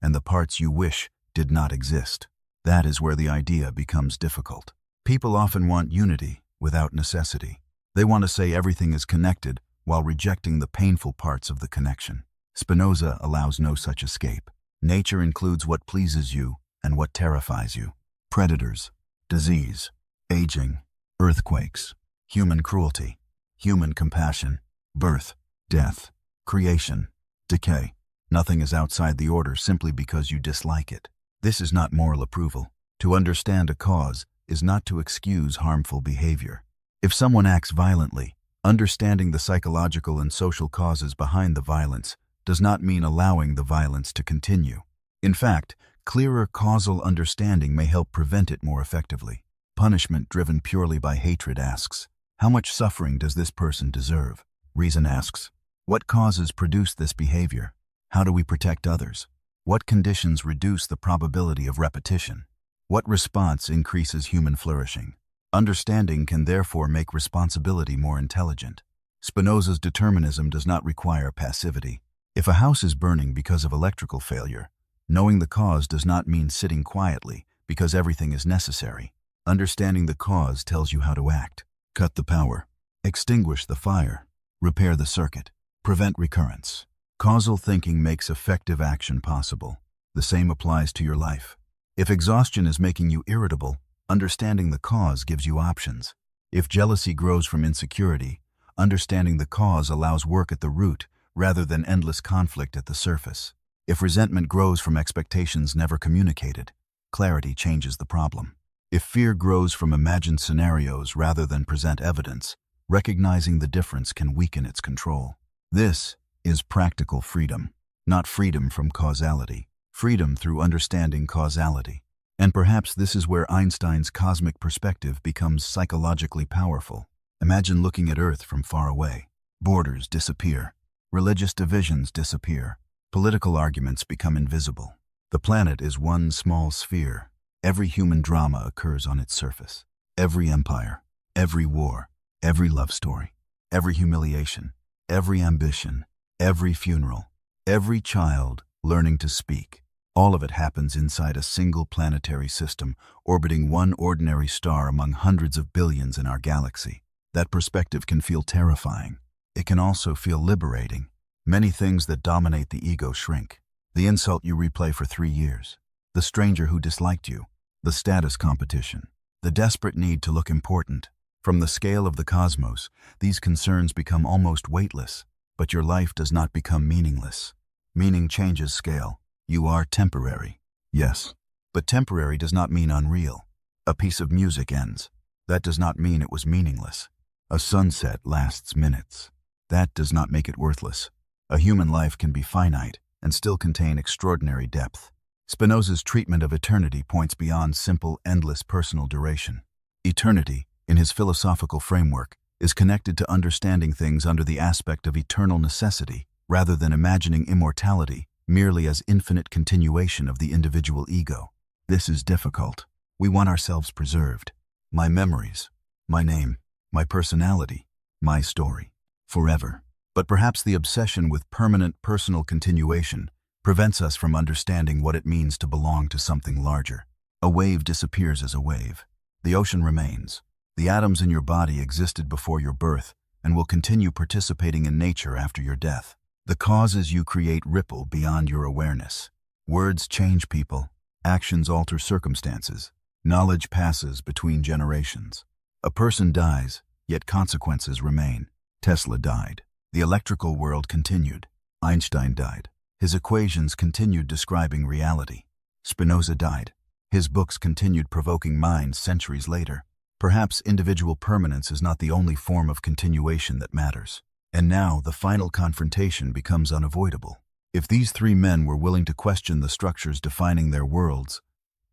and the parts you wish did not exist. That is where the idea becomes difficult. People often want unity without necessity. They want to say everything is connected while rejecting the painful parts of the connection. Spinoza allows no such escape. Nature includes what pleases you and what terrifies you. Predators, disease, aging, earthquakes, human cruelty, human compassion, birth, death, creation, decay. Nothing is outside the order simply because you dislike it. This is not moral approval. To understand a cause is not to excuse harmful behavior. If someone acts violently, understanding the psychological and social causes behind the violence does not mean allowing the violence to continue. In fact, clearer causal understanding may help prevent it more effectively. Punishment driven purely by hatred asks, how much suffering does this person deserve? Reason asks, what causes produce this behavior? How do we protect others? What conditions reduce the probability of repetition? What response increases human flourishing? Understanding can therefore make responsibility more intelligent. Spinoza's determinism does not require passivity. If a house is burning because of electrical failure, knowing the cause does not mean sitting quietly because everything is necessary. Understanding the cause tells you how to act. Cut the power, extinguish the fire, repair the circuit, prevent recurrence. Causal thinking makes effective action possible. The same applies to your life. If exhaustion is making you irritable, understanding the cause gives you options. If jealousy grows from insecurity, understanding the cause allows work at the root rather than endless conflict at the surface. If resentment grows from expectations never communicated, clarity changes the problem. If fear grows from imagined scenarios rather than present evidence, recognizing the difference can weaken its control. This is practical freedom, not freedom from causality, freedom through understanding causality. And perhaps this is where Einstein's cosmic perspective becomes psychologically powerful. Imagine looking at Earth from far away. Borders disappear. Religious divisions disappear. Political arguments become invisible. The planet is one small sphere. Every human drama occurs on its surface. Every empire, every war, every love story, every humiliation, every ambition, every funeral, every child learning to speak. All of it happens inside a single planetary system, orbiting one ordinary star among hundreds of billions in our galaxy. That perspective can feel terrifying. It can also feel liberating. Many things that dominate the ego shrink. The insult you replay for 3 years. The stranger who disliked you. The status competition. The desperate need to look important. From the scale of the cosmos, these concerns become almost weightless. But your life does not become meaningless. Meaning changes scale. You are temporary. Yes. But temporary does not mean unreal. A piece of music ends. That does not mean it was meaningless. A sunset lasts minutes. That does not make it worthless. A human life can be finite and still contain extraordinary depth. Spinoza's treatment of eternity points beyond simple, endless personal duration. Eternity, in his philosophical framework, is connected to understanding things under the aspect of eternal necessity, rather than imagining immortality merely as infinite continuation of the individual ego. This is difficult. We want ourselves preserved. My memories, my name, my personality, my story, forever. But perhaps the obsession with permanent personal continuation prevents us from understanding what it means to belong to something larger. A wave disappears as a wave. The ocean remains. The atoms in your body existed before your birth and will continue participating in nature after your death. The causes you create ripple beyond your awareness. Words change people. Actions alter circumstances. Knowledge passes between generations. A person dies, yet consequences remain. Tesla died. The electrical world continued. Einstein died. His equations continued describing reality. Spinoza died. His books continued provoking minds centuries later. Perhaps individual permanence is not the only form of continuation that matters. And now the final confrontation becomes unavoidable. If these three men were willing to question the structures defining their worlds,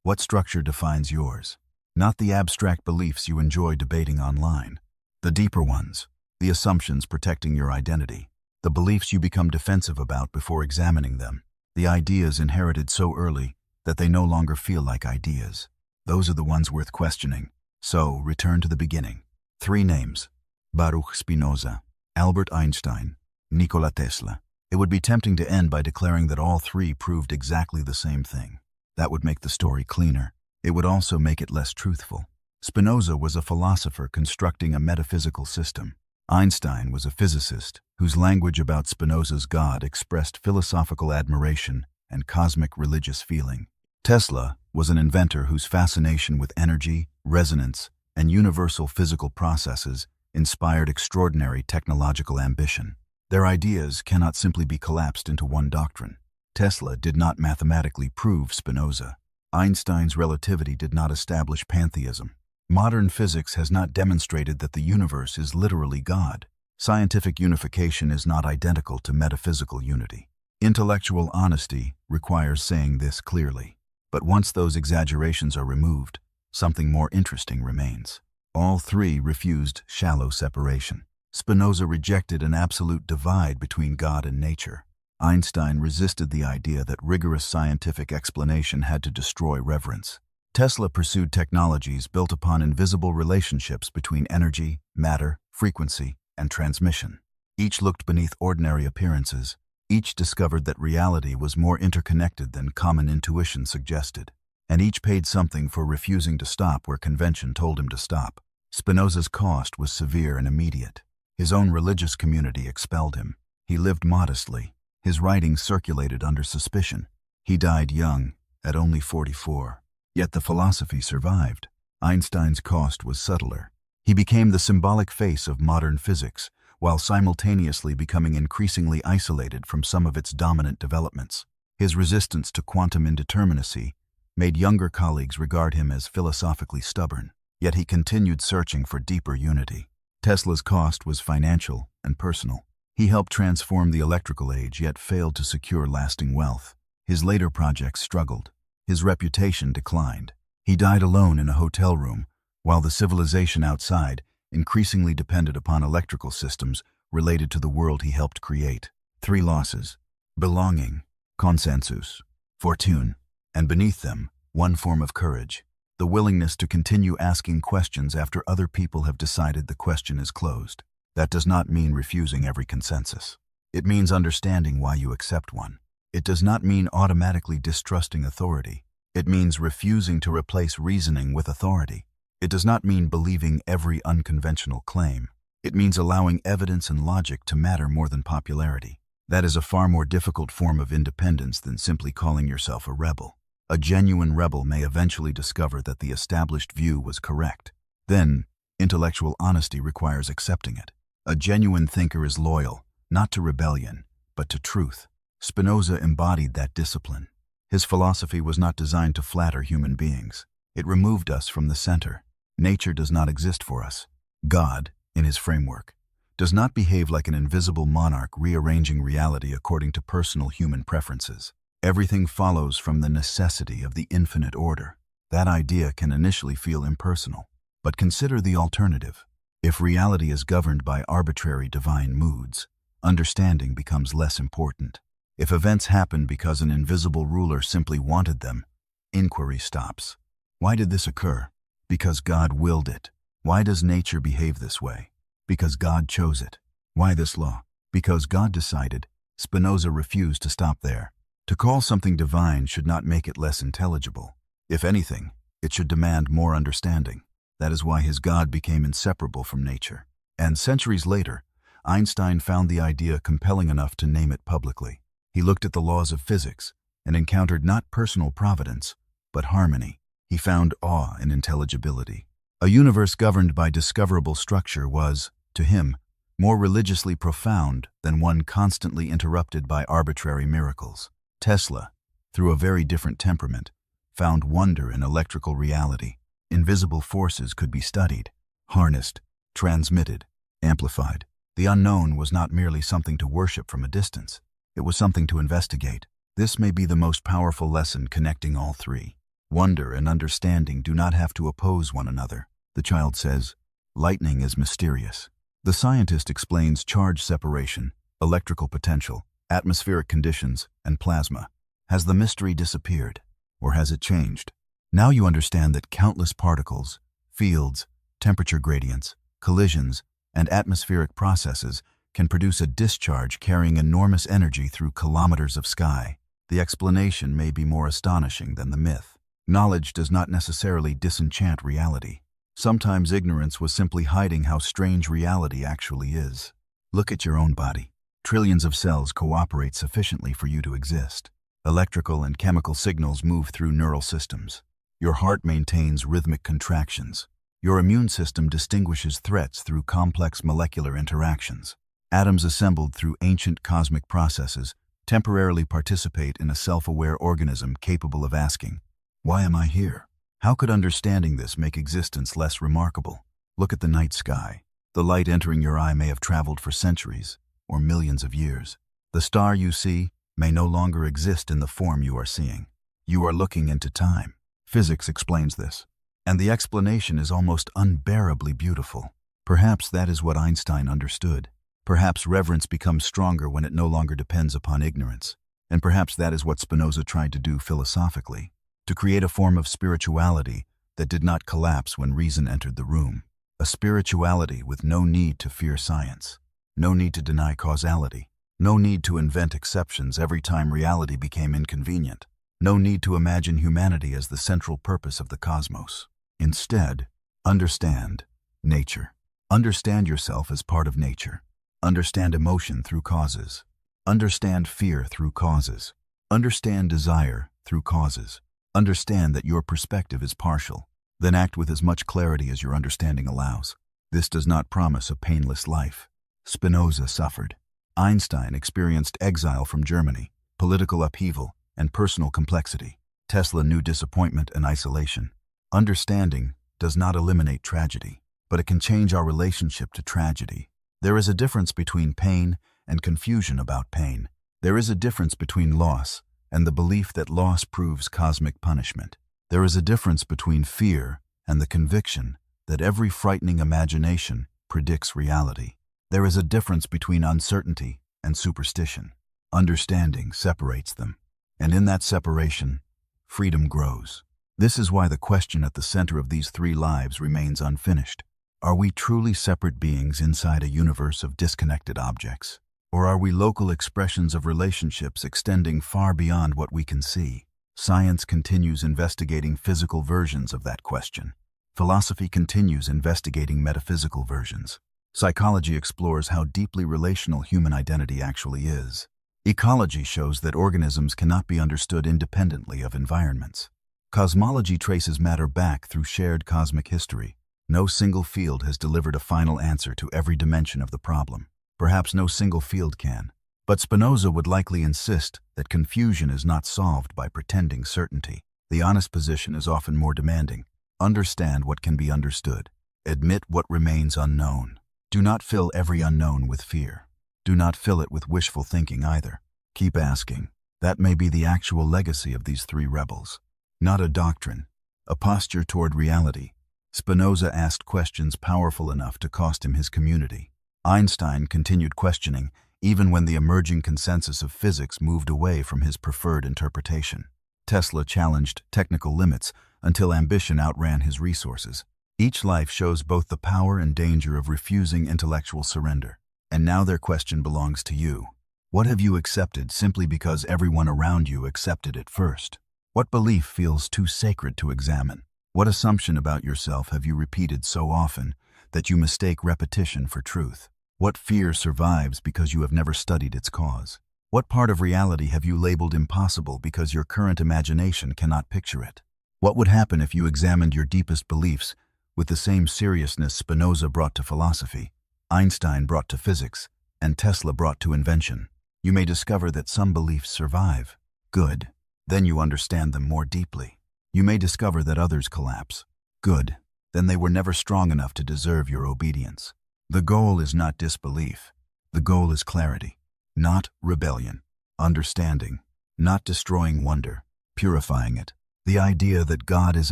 what structure defines yours? Not the abstract beliefs you enjoy debating online. The deeper ones, the assumptions protecting your identity, the beliefs you become defensive about before examining them, the ideas inherited so early that they no longer feel like ideas. Those are the ones worth questioning. So, return to the beginning. Three names: Baruch Spinoza, Albert Einstein, Nikola Tesla. It would be tempting to end by declaring that all three proved exactly the same thing. That would make the story cleaner. It would also make it less truthful. Spinoza was a philosopher constructing a metaphysical system. Einstein was a physicist whose language about Spinoza's God expressed philosophical admiration and cosmic religious feeling. Tesla was an inventor whose fascination with energy, resonance, and universal physical processes inspired extraordinary technological ambition. Their ideas cannot simply be collapsed into one doctrine. Tesla did not mathematically prove Spinoza. Einstein's relativity did not establish pantheism. Modern physics has not demonstrated that the universe is literally God. Scientific unification is not identical to metaphysical unity. Intellectual honesty requires saying this clearly. But once those exaggerations are removed, something more interesting remains. All three refused shallow separation. Spinoza rejected an absolute divide between God and nature. Einstein resisted the idea that rigorous scientific explanation had to destroy reverence. Tesla pursued technologies built upon invisible relationships between energy, matter, frequency, and transmission. Each looked beneath ordinary appearances. Each discovered that reality was more interconnected than common intuition suggested. And each paid something for refusing to stop where convention told him to stop. Spinoza's cost was severe and immediate. His own religious community expelled him. He lived modestly. His writings circulated under suspicion. He died young, at only 44. Yet the philosophy survived. Einstein's cost was subtler. He became the symbolic face of modern physics, while simultaneously becoming increasingly isolated from some of its dominant developments. His resistance to quantum indeterminacy made younger colleagues regard him as philosophically stubborn. Yet he continued searching for deeper unity. Tesla's cost was financial and personal. He helped transform the electrical age, yet failed to secure lasting wealth. His later projects struggled. His reputation declined. He died alone in a hotel room, while the civilization outside increasingly depended upon electrical systems related to the world he helped create. Three losses: belonging, consensus, fortune, and beneath them, one form of courage: the willingness to continue asking questions after other people have decided the question is closed. That does not mean refusing every consensus. It means understanding why you accept one. It does not mean automatically distrusting authority. It means refusing to replace reasoning with authority. It does not mean believing every unconventional claim. It means allowing evidence and logic to matter more than popularity. That is a far more difficult form of independence than simply calling yourself a rebel. A genuine rebel may eventually discover that the established view was correct. Then, intellectual honesty requires accepting it. A genuine thinker is loyal, not to rebellion, but to truth. Spinoza embodied that discipline. His philosophy was not designed to flatter human beings. It removed us from the center. Nature does not exist for us. God, in his framework, does not behave like an invisible monarch rearranging reality according to personal human preferences. Everything follows from the necessity of the infinite order. That idea can initially feel impersonal. But consider the alternative. If reality is governed by arbitrary divine moods, understanding becomes less important. If events happen because an invisible ruler simply wanted them, inquiry stops. Why did this occur? Because God willed it. Why does nature behave this way? Because God chose it. Why this law? Because God decided. Spinoza refused to stop there. To call something divine should not make it less intelligible. If anything, it should demand more understanding. That is why his God became inseparable from nature. And centuries later, Einstein found the idea compelling enough to name it publicly. He looked at the laws of physics and encountered not personal providence, but harmony. He found awe in intelligibility. A universe governed by discoverable structure was, to him, more religiously profound than one constantly interrupted by arbitrary miracles. Tesla, through a very different temperament, found wonder in electrical reality. Invisible forces could be studied, harnessed, transmitted, amplified. The unknown was not merely something to worship from a distance. It was something to investigate. This may be the most powerful lesson connecting all three. Wonder and understanding do not have to oppose one another. The child says, lightning is mysterious. The scientist explains charge separation, electrical potential, atmospheric conditions, and plasma. Has the mystery disappeared, or has it changed? Now you understand that countless particles, fields, temperature gradients, collisions, and atmospheric processes can produce a discharge carrying enormous energy through kilometers of sky. The explanation may be more astonishing than the myth. Knowledge does not necessarily disenchant reality. Sometimes ignorance was simply hiding how strange reality actually is. Look at your own body. Trillions of cells cooperate sufficiently for you to exist. Electrical and chemical signals move through neural systems. Your heart maintains rhythmic contractions. Your immune system distinguishes threats through complex molecular interactions. Atoms assembled through ancient cosmic processes temporarily participate in a self-aware organism capable of asking, "Why am I here?" How could understanding this make existence less remarkable? Look at the night sky. The light entering your eye may have traveled for centuries or millions of years. The star you see may no longer exist in the form you are seeing. You are looking into time. Physics explains this, and the explanation is almost unbearably beautiful. Perhaps that is what Einstein understood. Perhaps reverence becomes stronger when it no longer depends upon ignorance. And perhaps that is what Spinoza tried to do philosophically, to create a form of spirituality that did not collapse when reason entered the room. A spirituality with no need to fear science, no need to deny causality, no need to invent exceptions every time reality became inconvenient, no need to imagine humanity as the central purpose of the cosmos. Instead, understand nature. Understand yourself as part of nature. Understand emotion through causes. Understand fear through causes. Understand desire through causes. Understand that your perspective is partial. Then act with as much clarity as your understanding allows. This does not promise a painless life. Spinoza suffered. Einstein experienced exile from Germany, political upheaval, and personal complexity. Tesla knew disappointment and isolation. Understanding does not eliminate tragedy, but it can change our relationship to tragedy. There is a difference between pain and confusion about pain. There is a difference between loss and the belief that loss proves cosmic punishment. There is a difference between fear and the conviction that every frightening imagination predicts reality. There is a difference between uncertainty and superstition. Understanding separates them, and in that separation, freedom grows. This is why the question at the center of these three lives remains unfinished. Are we truly separate beings inside a universe of disconnected objects? Or are we local expressions of relationships extending far beyond what we can see? Science continues investigating physical versions of that question. Philosophy continues investigating metaphysical versions. Psychology explores how deeply relational human identity actually is. Ecology shows that organisms cannot be understood independently of environments. Cosmology traces matter back through shared cosmic history. No single field has delivered a final answer to every dimension of the problem. Perhaps no single field can. But Spinoza would likely insist that confusion is not solved by pretending certainty. The honest position is often more demanding. Understand what can be understood. Admit what remains unknown. Do not fill every unknown with fear. Do not fill it with wishful thinking either. Keep asking. That may be the actual legacy of these three rebels. Not a doctrine, a posture toward reality. Spinoza asked questions powerful enough to cost him his community. Einstein continued questioning even when the emerging consensus of physics moved away from his preferred interpretation. Tesla challenged technical limits until ambition outran his resources. Each life shows both the power and danger of refusing intellectual surrender. And now their question belongs to you. What have you accepted simply because everyone around you accepted it first? What belief feels too sacred to examine? What assumption about yourself have you repeated so often that you mistake repetition for truth? What fear survives because you have never studied its cause? What part of reality have you labeled impossible because your current imagination cannot picture it? What would happen if you examined your deepest beliefs with the same seriousness Spinoza brought to philosophy, Einstein brought to physics, and Tesla brought to invention? You may discover that some beliefs survive. Good. Then you understand them more deeply. You may discover that others collapse. Good. Then they were never strong enough to deserve your obedience. The goal is not disbelief. The goal is clarity, not rebellion. Understanding, not destroying wonder, purifying it. The idea that God is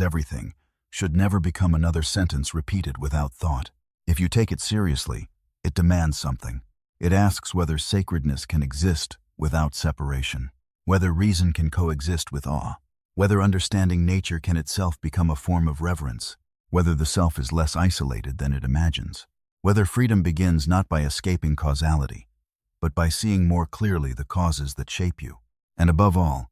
everything should never become another sentence repeated without thought. If you take it seriously, it demands something. It asks whether sacredness can exist without separation, whether reason can coexist with awe, whether understanding nature can itself become a form of reverence, whether the self is less isolated than it imagines, whether freedom begins not by escaping causality, but by seeing more clearly the causes that shape you. And above all,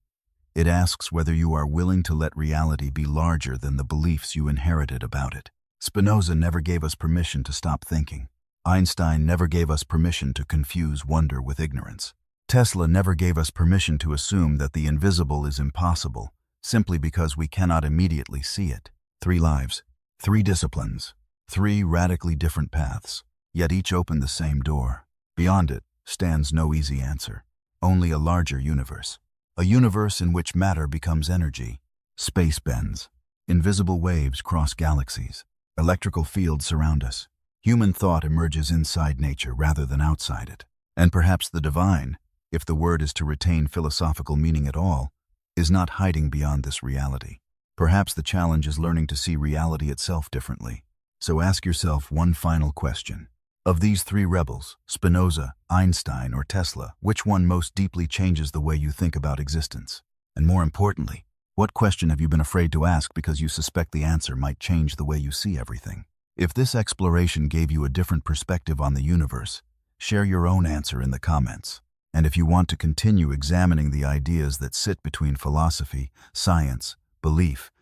it asks whether you are willing to let reality be larger than the beliefs you inherited about it. Spinoza never gave us permission to stop thinking. Einstein never gave us permission to confuse wonder with ignorance. Tesla never gave us permission to assume that the invisible is impossible simply because we cannot immediately see it. 3 lives, 3 disciplines, 3 radically different paths, yet each open the same door. Beyond it stands no easy answer, only a larger universe. A universe in which matter becomes energy, space bends, invisible waves cross galaxies, electrical fields surround us. Human thought emerges inside nature rather than outside it. And perhaps the divine, if the word is to retain philosophical meaning at all, is not hiding beyond this reality. Perhaps the challenge is learning to see reality itself differently. So ask yourself one final question. Of these 3 rebels, Spinoza, Einstein, or Tesla, which one most deeply changes the way you think about existence? And more importantly, what question have you been afraid to ask because you suspect the answer might change the way you see everything? If this exploration gave you a different perspective on the universe, share your own answer in the comments. And if you want to continue examining the ideas that sit between philosophy, science, belief,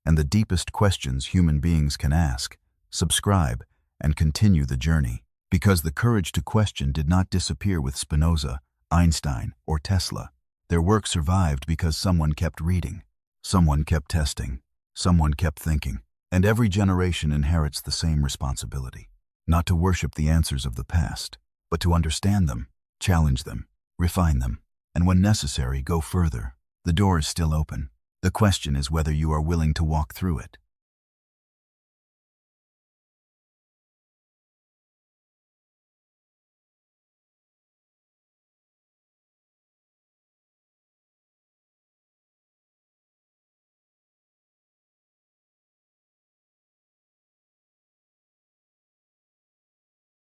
and the deepest questions human beings can ask, subscribe and continue the journey. Because the courage to question did not disappear with Spinoza, Einstein, or Tesla. Their work survived because someone kept reading, someone kept testing, someone kept thinking. And every generation inherits the same responsibility. Not to worship the answers of the past, but to understand them, challenge them, refine them, and when necessary, go further. The door is still open. The question is whether you are willing to walk through it.